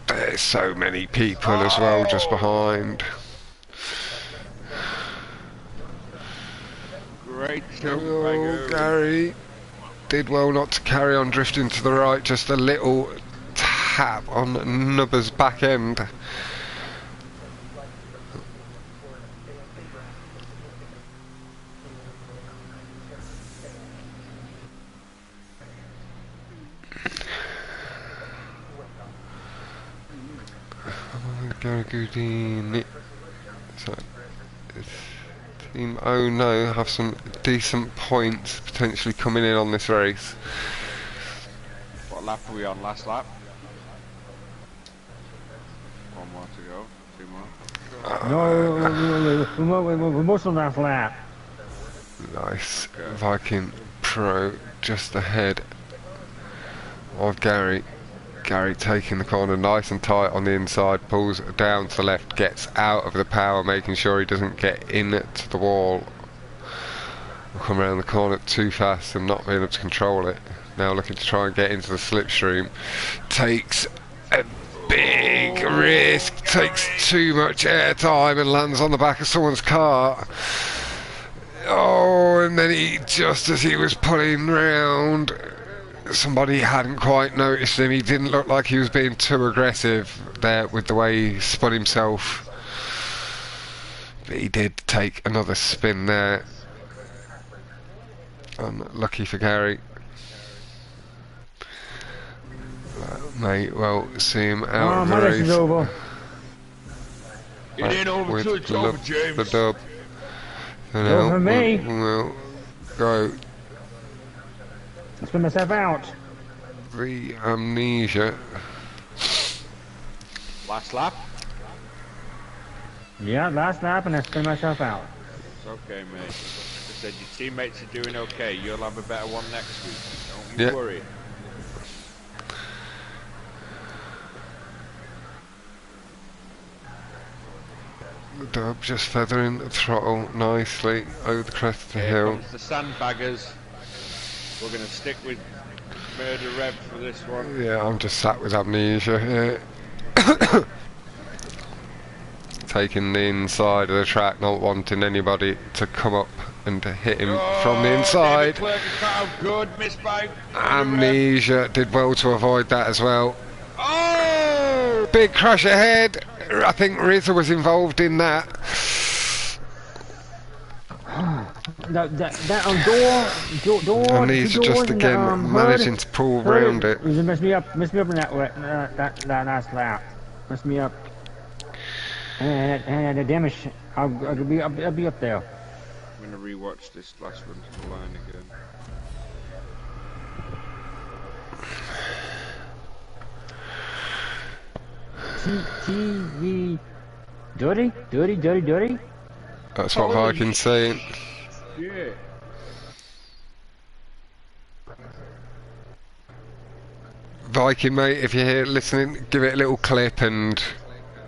There's so many people as well just behind. Great jump by Oh, Gerwin. Gary did well not to carry on drifting to the right. Just a little tap on Nubber's back end. Gary Goudini. So, Team Oh No have some decent points potentially coming in on this race. What lap are we on? Last lap? One more to go. Two more. No, we're most on that lap. Nice. Viking Pro just ahead of Gary. Gary taking the corner nice and tight on the inside, pulls down to the left, gets out of the power, making sure he doesn't get into the wall. Will come around the corner too fast and not being able to control it. Now looking to try and get into the slipstream. Takes a big risk, takes too much airtime and lands on the back of someone's car. Oh, and then just as he was pulling round, somebody hadn't quite noticed him. He didn't look like he was being too aggressive there with the way he spun himself. But he did take another spin there. Unlucky for Gary. May well see him out of the my race race. is over. It ain't over With till it's over, the James. dub. And Go now for me. we'll go Spin myself out. the amnesia. Last lap? Yeah, last lap and I spin myself out. It's okay, mate. Like I said, your teammates are doing okay. You'll have a better one next week. Don't you Yeah. worry. The dub just feathering the throttle nicely over the crest of the Here hill. comes the sandbaggers. We're going to stick with Murder Rev for this one. Yeah, I'm just sat with amnesia here. Taking the inside of the track, not wanting anybody to come up and to hit him from the inside. David Clerc has cut out good, missed by Murder Rev. Amnesia did well to avoid that as well. Oh! Big crash ahead. I think Rizza was involved in that. that door, And these two are just doors, and the again hood. managing to pull round it. It messed me up in that last lap. Messed me up. And the damage, I'll be up there. I'm gonna rewatch this last run to the line again. TV, dirty. That's what Viking's saying. Yeah. Viking, mate, if you're here listening, give it a little clip and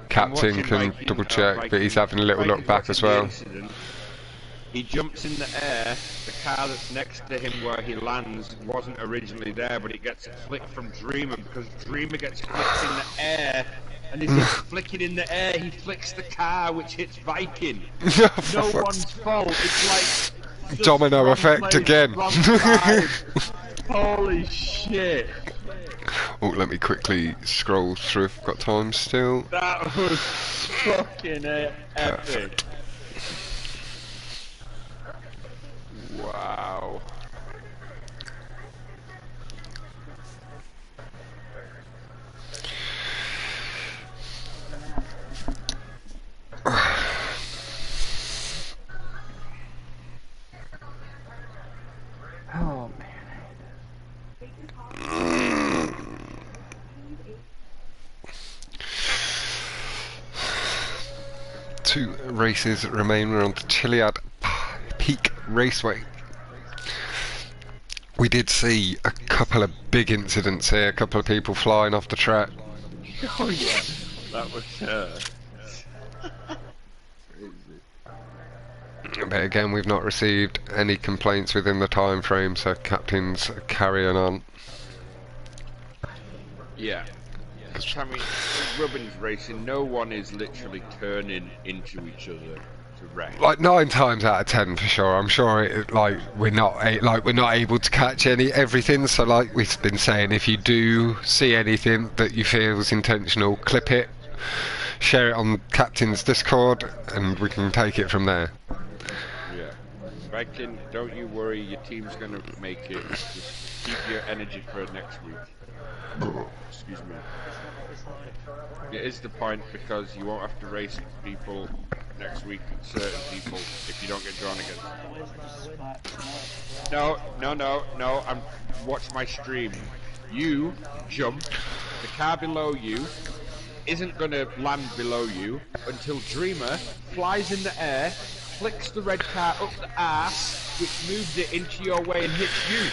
Captain can double check, but he's having a little look back as well. He jumps in the air, the car that's next to him where he lands wasn't originally there, but it gets a flick from Dreamer because Dreamer gets flicked in the air, and as he's flicking in the air, he flicks the car which hits Viking. No one's fault, it's like... Domino effect again. Holy shit. Oh, let me quickly scroll through if I've got time still. That was fucking epic. Wow. Oh man. Two races remain. We're on the Chiliad Peak Raceway. We did see a couple of big incidents here, a couple of people flying off the track. Oh yeah, that was crazy. But again, we've not received any complaints within the time frame, so captain's carrying on. Yeah. I mean, Rubbin's racing, no one is literally turning into each other to wreck. Like 9 times out of 10 for sure. I'm sure it, like we're not able to catch everything. So like we've been saying, if you do see anything that you feel is intentional, clip it, share it on Captain's Discord, and we can take it from there. Yeah. Viking, don't you worry, your team's gonna make it. Just keep your energy for next week. Excuse me. It is the point because you won't have to race people next week, certain people, if you don't get drawn against. No, watch my stream. You jump, the car below you isn't gonna land below you until Dreamer flies in the air, flicks the red car up the arse, which moves it into your way and hits you.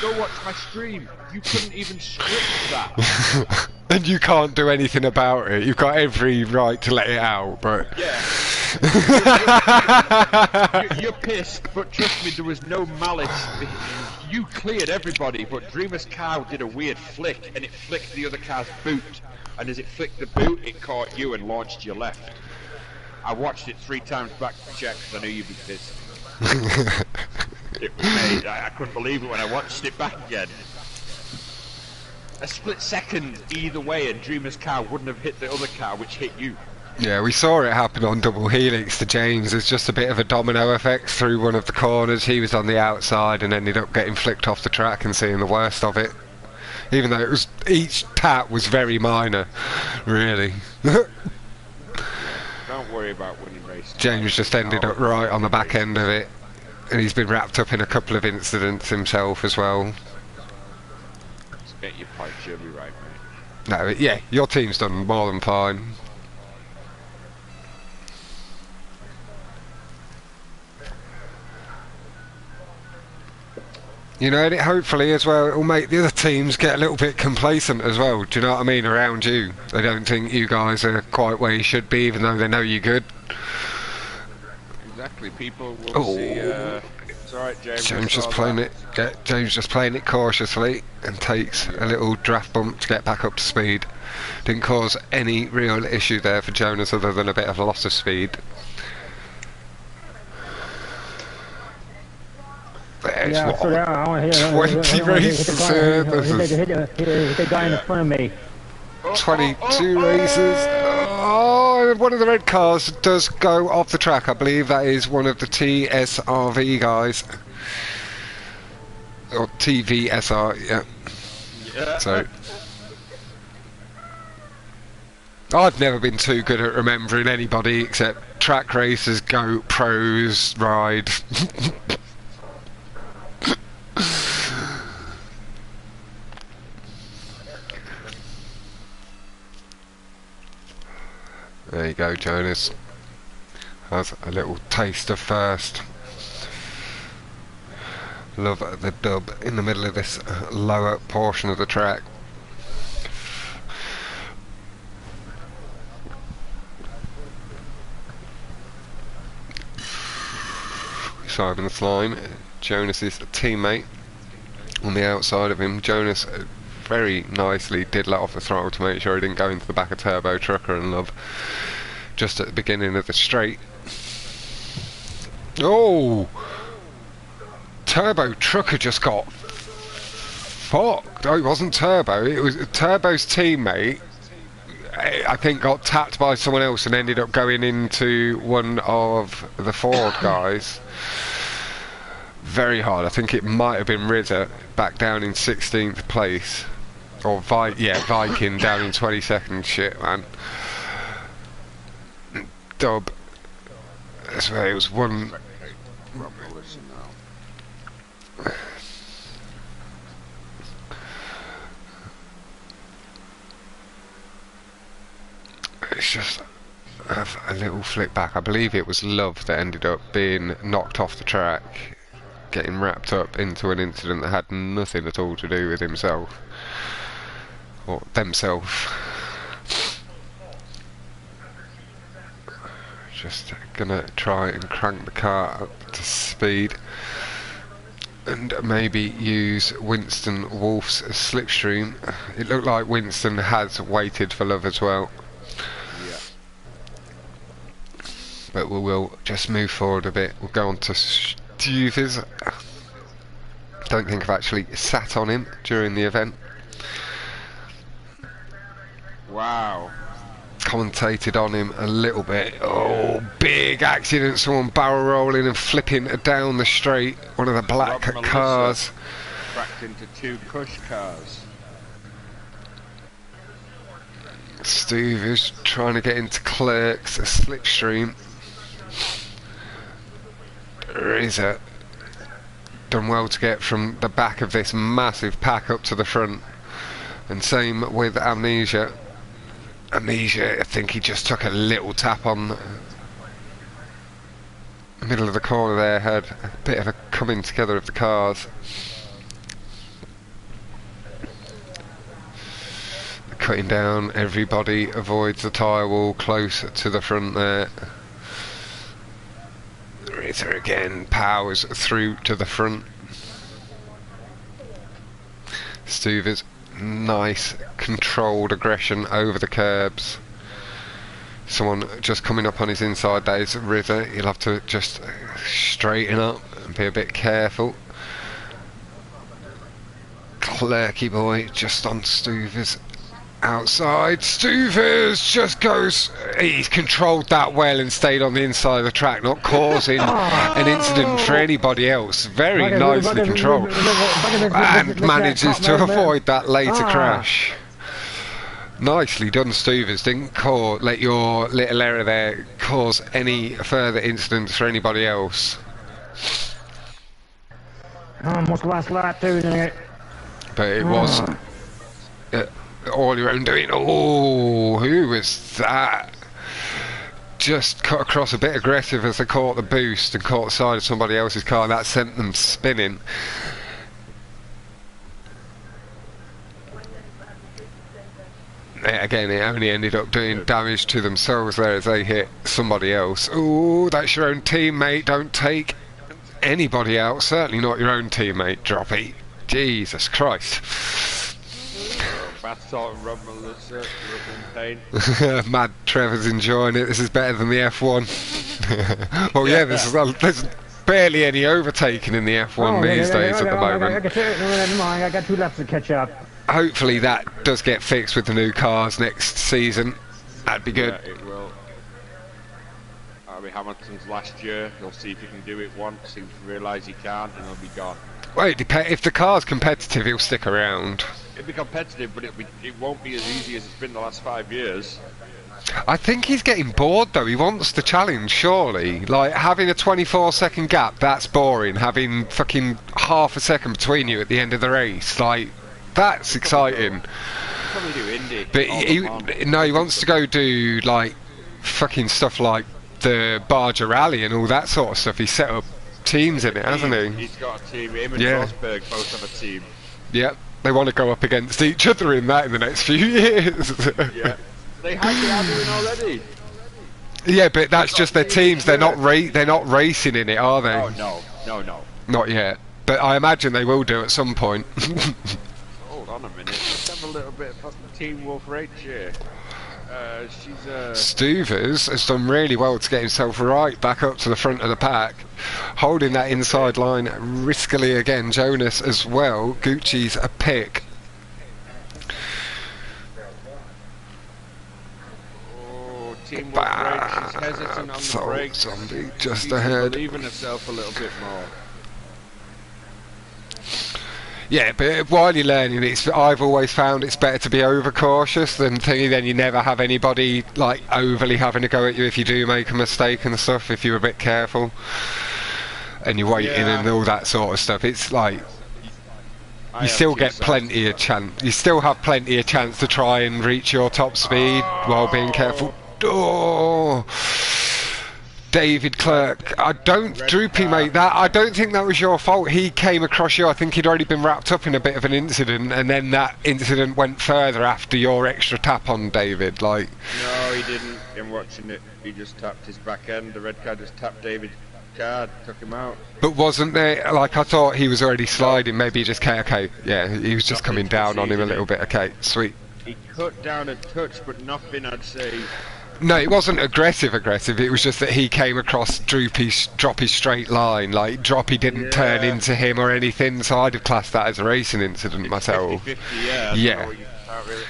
Go watch my stream. You couldn't even script that. And you can't do anything about it. You've got every right to let it out, but... Yeah. You're pissed, but trust me, there was no malice. You cleared everybody, but Dreamer's car did a weird flick, and it flicked the other car's boot. And as it flicked the boot, it caught you and launched your left. I watched it 3 times back to check, because I knew you'd be pissed. It was made. I couldn't believe it when I watched it back again. A split second either way and Dreamer's car wouldn't have hit the other car which hit you. Yeah, we saw it happen on double helix to James. It's just a bit of a domino effect through one of the corners. He was on the outside and ended up getting flicked off the track and seeing the worst of it. Even though it was, each tap was very minor, really. Don't worry about winning races. James just ended up right on the back end of it. And he's been wrapped up in a couple of incidents himself as well. Just get your pipe, you'll be right, mate. No, yeah, your team's done more than fine. You know, and it hopefully as well, it'll make the other teams get a little bit complacent as well, do you know what I mean, around you. They don't think you guys are quite where you should be, even though they know you're good. Exactly, people will see, it's alright, James. James just playing it, James just playing it cautiously, and takes a little draft bump to get back up to speed. Didn't cause any real issue there for Jonas other than a bit of a loss of speed. There's Yeah, what, so now I want to hit 20 races here. Hit the guy in the front of me. 22 races. Oh, one of the red cars does go off the track. I believe that is one of the TSRV guys. Or TVSR, yeah. Yeah. So I've never been too good at remembering anybody except track racers, go pros, ride. There you go, Jonas. Has a little taste of first. Love the dub in the middle of this lower portion of the track. Simon's line, Jonas's teammate on the outside of him. Jonas very nicely did let off the throttle to make sure he didn't go into the back of Turbo Trucker and Love just at the beginning of the straight. Oh! Turbo Trucker just got fucked. Oh, it wasn't Turbo, it was Turbo's teammate. I think got tapped by someone else and ended up going into one of the Ford guys. Very hard. I think it might have been Ritter back down in 16th place. Or Viking down in 22nd. Shit, man. Dub. That's where it was one. It's just a little flip back. I believe it was Love that ended up being knocked off the track, getting wrapped up into an incident that had nothing at all to do with himself or themselves. Just gonna try and crank the car up to speed and maybe use Winston Wolf's slipstream. It looked like Winston has waited for Love as well. But we will just move forward a bit. We'll go on to Stuvers. Don't think I've actually sat on him during the event. Wow. Commentated on him a little bit. Oh, big accident. Someone barrel rolling and flipping down the straight. One of the black cars. Cracked into two Cush cars. Stuvers trying to get into Clerk's slipstream. Rizza done well to get from the back of this massive pack up to the front, and same with Amnesia. Amnesia, I think he just took a little tap on the middle of the corner there, had a bit of a coming together of the cars. Cutting down, everybody avoids the tyre wall close to the front there. Ritter again powers through to the front. Stuvers, nice controlled aggression over the curbs. Someone just coming up on his inside, that is Ritter. He'll have to just straighten up and be a bit careful. Clerky boy just on Stuvers. Outside, Stuvers just goes. He's controlled that well and stayed on the inside of the track, not causing an incident for anybody else. Very nicely controlled, and manages to avoid that later crash. Nicely done, Stuvers. Didn't let your little error there cause any further incidents for anybody else. Almost last lap too, didn't it? But it was all your own doing. Oh, who was that? Just cut across a bit aggressive as they caught the boost and caught the side of somebody else's car, and that sent them spinning. Again, it only ended up doing damage to themselves there as they hit somebody else. Oh, that's your own teammate. Don't take anybody out, certainly not your own teammate, Droppy. Jesus Christ. Bath salt and rub Melissa, rub and paint. Mad Trevor's enjoying it. This is better than the F1. Well, yeah, there's barely any overtaking in the F1 these days at the moment. I got 2 laps to catch up. Hopefully that does get fixed with the new cars next season. That'd be good. Yeah, it will. That'll be Hamilton's last year. He'll see if he can do it once. He'll realise he can't, and he'll be gone. Well, if the car's competitive, he'll stick around. It'll be competitive, but it won't be as easy as it's been the last 5 years. I think he's getting bored though. He wants the challenge, surely. Like, having a 24-second gap, that's boring. Having fucking half a second between you at the end of the race, like, that's exciting. Probably do Indy. But he wants to go do like fucking stuff like the Barger Rally and all that sort of stuff. He's set up teams in it, hasn't he? He's got a team. Him and Yeah. Rosberg both have a team. Yep. They want to go up against each other in that in the next few years. Yeah. They are doing already. Yeah, but that's just their teams. They're not racing in it, are they? Oh no. Not yet. But I imagine they will do at some point. Hold on a minute. Let's have a little bit of fucking Team Wolf Rach here. Stuvers has done really well to get himself right back up to the front of the pack, holding that inside line riskily again. Jonas as well. Gucci's a pick. Oh, Team Wolf Rach is hesitant on the brakes. Zombie just She's ahead. believing herself a little bit more. Yeah, but while you're learning, I've always found it's better to be overcautious than thingy. Then you never have anybody like overly having to go at you if you do make a mistake and stuff. If you're a bit careful and you're waiting and all that sort of stuff, it's like you still get plenty of chance. You still have plenty of chance to try and reach your top speed while being careful. Oh. David Clerk, Droopy mate, I don't think that was your fault. He came across you, I think he'd already been wrapped up in a bit of an incident, and then that incident went further after your extra tap on David, like... No, he didn't. In watching it, he just tapped his back end. The red card just tapped David's card, took him out. But wasn't there, like, I thought he was already sliding, maybe he just came, okay, yeah, he was just coming down on him a little bit, okay, sweet. He cut down a touch, but nothing, I'd say... No, it wasn't aggressive, it was just that he came across Droppy's straight line, like Droppy didn't turn into him or anything, so I'd have classed that as a racing incident myself. 50-50, yeah. Really.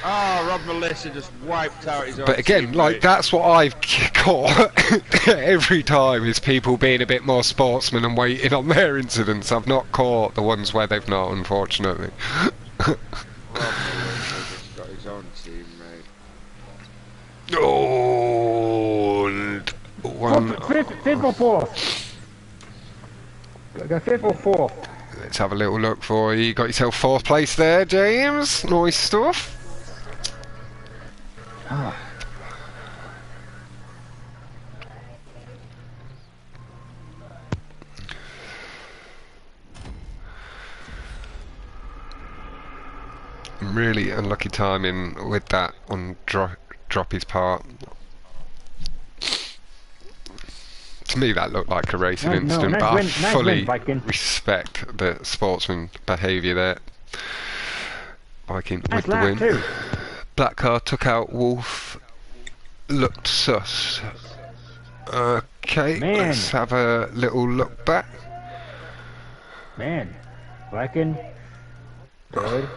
Oh, Rob Melissa just wiped out his own But again, teammate. like, that's what I've caught every time, is people being a bit more sportsman and waiting on their incidents. I've not caught the ones where they've not, unfortunately. Rob Melissa just got his own teammate. Oh, and one. Fifth or fourth? Got fifth or fourth? Let's have a little look for you. Got yourself fourth place there, James. Nice stuff. Ah. Really unlucky timing with that on Droppy's part. To me, that looked like a racing incident, nice but win, I nice fully win, Viking. respect the sportsman behaviour there. Viking Nice with the lap win. too. Black car took out Wolf. Looked sus. Okay, Man. let's have a little look back. Man, Viking, third,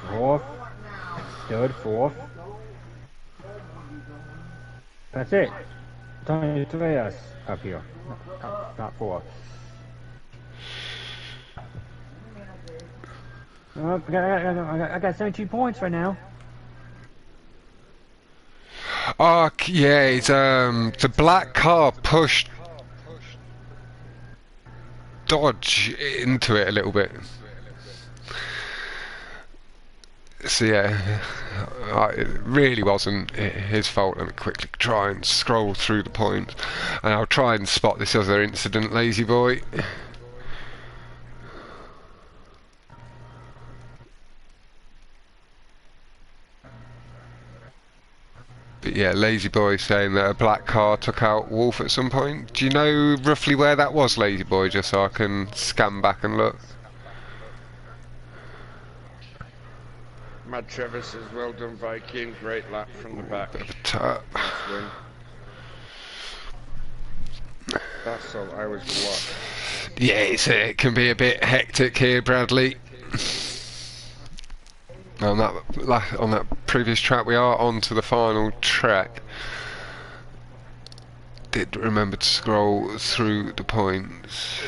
fourth, third, fourth. That's it. It's only three of us up here, not four. Oh, I got 72 points right now. Oh, yeah, it's, the black car pushed Dodge into it a little bit. So yeah, it really wasn't his fault. Let me quickly try and scroll through the points, and I'll try and spot this other incident, Lazy Boy. But yeah, Lazy Boy saying that a black car took out Wolf at some point. Do you know roughly where that was, Lazy Boy, just so I can scan back and look? Mad Trevor says, well done Viking, great lap from the back. Bit of a tap. Nice win. That's all I was blocked. Yeah, it can be a bit hectic here, Bradley. On that previous track, we are on to the final track. Did remember to scroll through the points.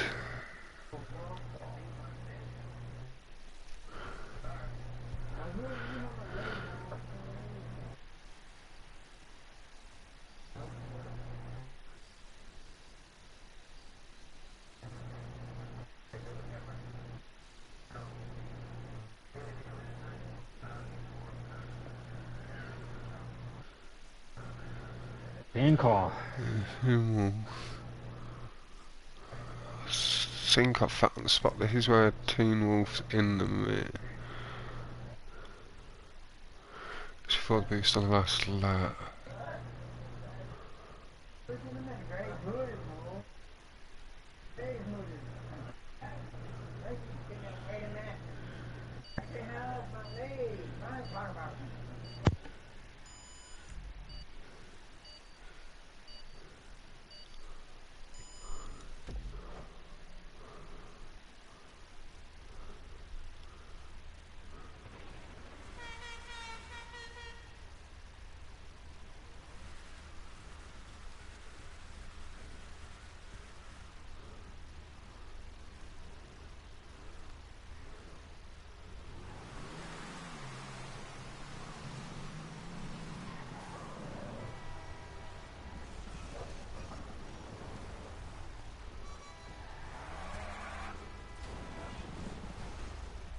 Fan call. Think I've found the spot. This is where Teen Wolf's in the rear. Just before the boost on the last lap.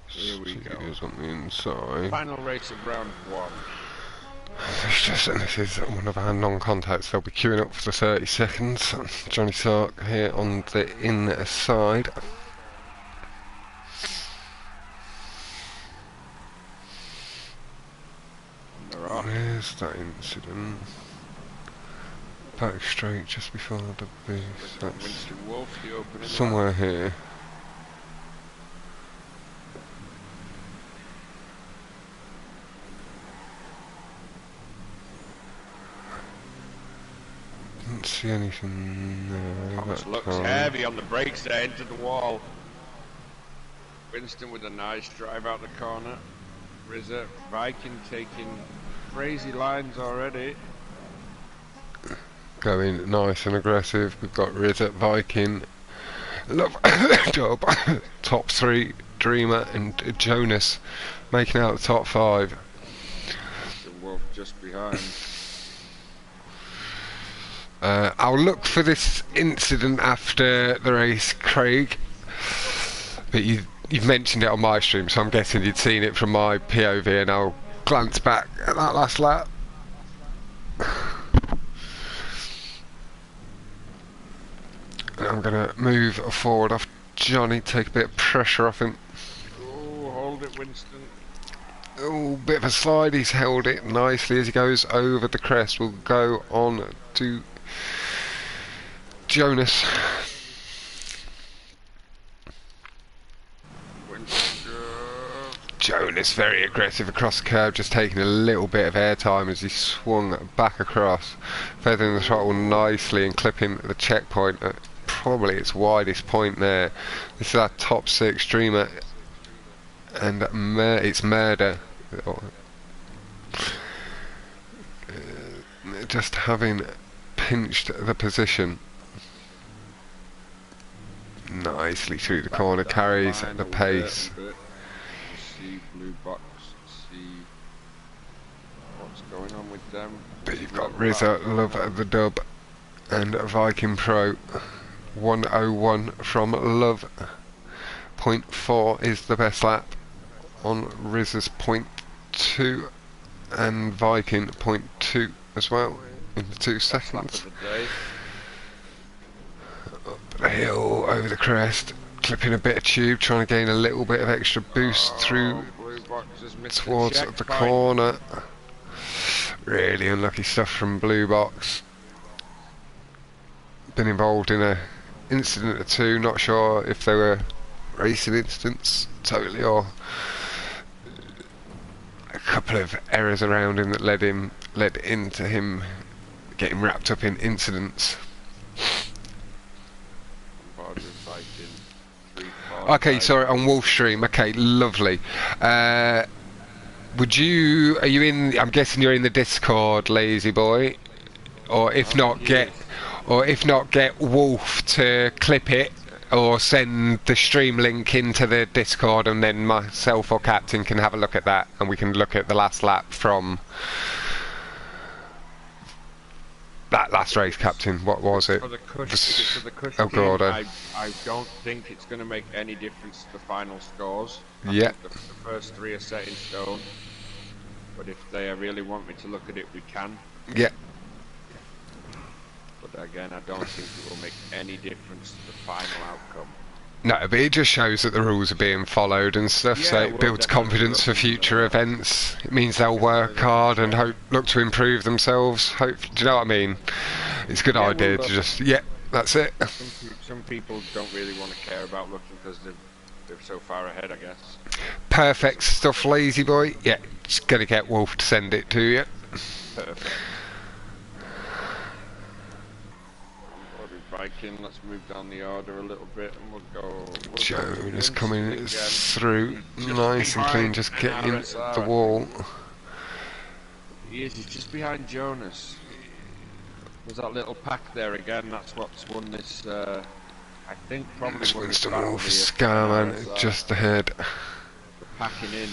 Here we go. Is on the inside. Final race of round 1. This is one of our non-contacts. They'll be queuing up for the 30 seconds. Johnny Sark here on the inside. Where's that incident? Back straight just before the boost. That's somewhere here. Didn't see anything there. Thomas looks heavy on the brakes there into the wall. Winston with a nice drive out the corner. RZA, Viking taking crazy lines already. Going nice and aggressive. We've got RZA, Viking, Love, Dub, top 3, Dreamer and Jonas making out the top 5. The Wolf just behind. I'll look for this incident after the race, Craig, but you've mentioned it on my stream, so I'm guessing you'd seen it from my POV, and I'll glance back at that last lap. And I'm going to move forward off Johnny, take a bit of pressure off him. Oh, hold it, Winston. Oh, bit of a slide, he's held it nicely as he goes over the crest. We'll go on to Jonas. Jonas very aggressive across the curb, just taking a little bit of airtime as he swung back across, feathering the throttle nicely and clipping the checkpoint at probably its widest point there. This is our top 6 Dreamer, and it's Murder. Just having pinched the position nicely through the corner, carries the pace. See blue box, see what's going on with them. But you've got RZA, Love the Dub, and Viking Pro. 101 from Love. 0.4 is the best lap on RZA's 0.2, and Viking 0.2 as well in the 2 seconds. Up the hill, over the crest, clipping a bit of tube, trying to gain a little bit of extra boost through towards the corner. Really unlucky stuff from Blue Box. Been involved in a incident or 2, not sure if they were racing incidents totally, or a couple of errors around him that led into him getting wrapped up in incidents. Okay, sorry, on Wolf Stream. Okay, lovely. Would you? Are you in? I'm guessing you're in the Discord, lazy boy. Or if I not, think he get. is. Or if not, get Wolf to clip it. Or send the stream link into the Discord, and then myself or Captain can have a look at that, and we can look at the last lap from that last race, Captain. What was it? For the Cush, if it's for the Cush Oh team, god. I don't think it's going to make any difference to the final scores. I Yeah. think the first three are set in stone. But if they really want me to look at it, we can. Yeah. But again, I don't think it will make any difference to the final outcome. No, but it just shows that the rules are being followed and stuff, so Yeah, it well, builds definitely confidence for looking, future events. It means they'll work hard and look to improve themselves. Do you know what I mean? It's a good Yeah, idea well, to just, that's it. Some people don't really want to care about looking because they're so far ahead, I guess. Perfect stuff, lazy boy. Yeah, just gonna get Wolf to send it to you. Perfect. Viking, let's move down the order a little bit and we'll go. Joan is Winston coming again. through He's nice and clean, behind just getting NRSR, the I wall. think. He's just behind Jonas. There's that little pack there again, that's what's won this, I think probably It's won this Winston battle Wolf, here. Scarman NRSR, just ahead. packing in.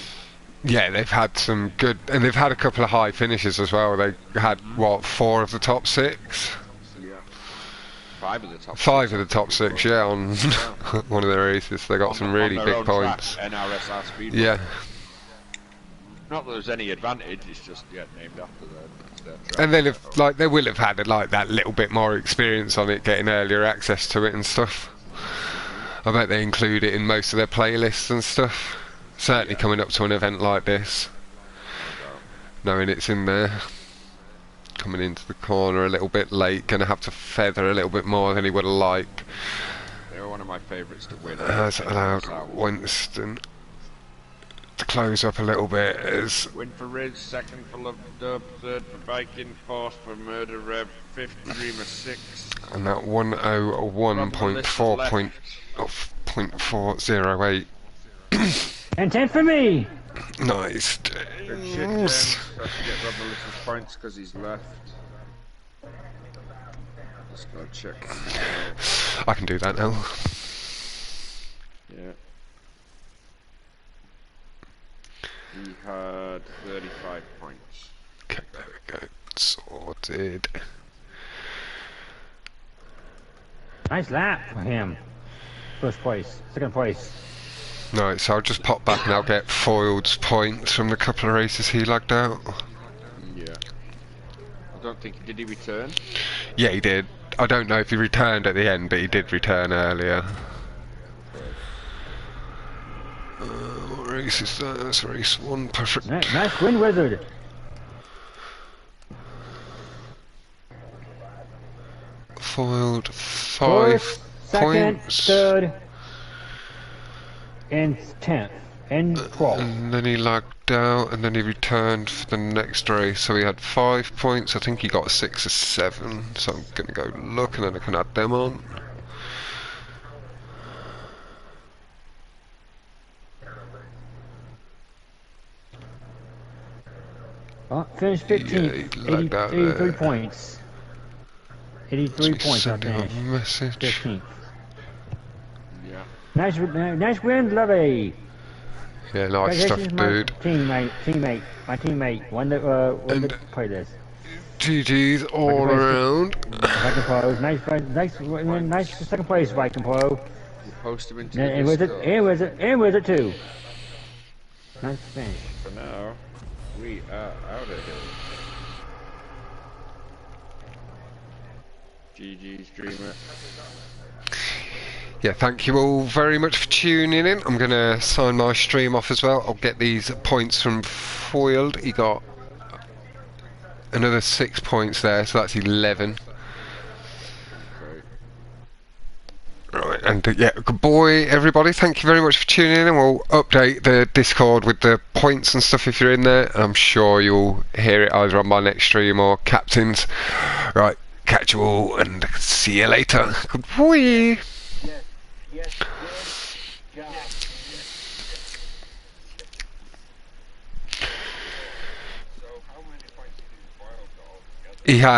Yeah, they've had some good, and they've had a couple of high finishes as well. They had, what, 4 of the top 6? Yeah. 5 of the top 5 6, of the top 6, yeah, on one of their races. They got some really big points. NRSR Speedway. Yeah. Not that there's any advantage, it's just named after their track. And they'll have, like, they will have had like that little bit more experience on it, getting earlier access to it and stuff. I bet they include it in most of their playlists and stuff. Certainly coming up to an event like this, knowing it's in there. Coming into the corner a little bit late, gonna have to feather a little bit more than he would have liked. They were one of my favourites to win. Has allowed Winston to close up a little bit. As Win for Riz, second for Love Dub, third for Viking, fourth for Murder Rev, fifth for Dreamer 6. and that 101.4.008. And 10 for me! Nice. Good shit, James. Got to get Rob Melissa's points because he's left. Let's go check. I can do that now. Yeah. He had 35 points. Okay, there we go. Sorted. Nice lap for him. First place, second place. Right, so I'll just pop back and I'll get Foyled's points from the couple of races he lagged out. Yeah. I don't think, did he return? Yeah, he did. I don't know if he returned at the end, but he did return earlier. What race is that? That's race 1, perfect. Nice win, Wizard. Foiled 5 First, second, points. third, and 10th, and 12th. And then he lagged out, and then he returned for the next race. So he had 5 points. I think he got 6 or 7. So I'm gonna go look, and then I can add them on. Oh, finished 15th, Yeah, he lagged out 83 there. points. 83 points I Send him a finished. message. 15th. Yeah. Nice win, Lovey. Yeah, nice stuff, dude. My teammate, one that And- play this. GG's all around. Viking Pro, nice second place, Viking Pro. You post him into And the was it, Discord. and was it too. Nice finish. For now, we are out of here. GG's Dreamer. Yeah, thank you all very much for tuning in. I'm going to sign my stream off as well. I'll get these points from Foiled. He got another 6 points there, so that's 11. Great. Right, and yeah, good boy, everybody. Thank you very much for tuning in, and we'll update the Discord with the points and stuff if you're in there. I'm sure you'll hear it either on my next stream or Captain's. Right, catch you all, and see you later. Good boy. Yes, He had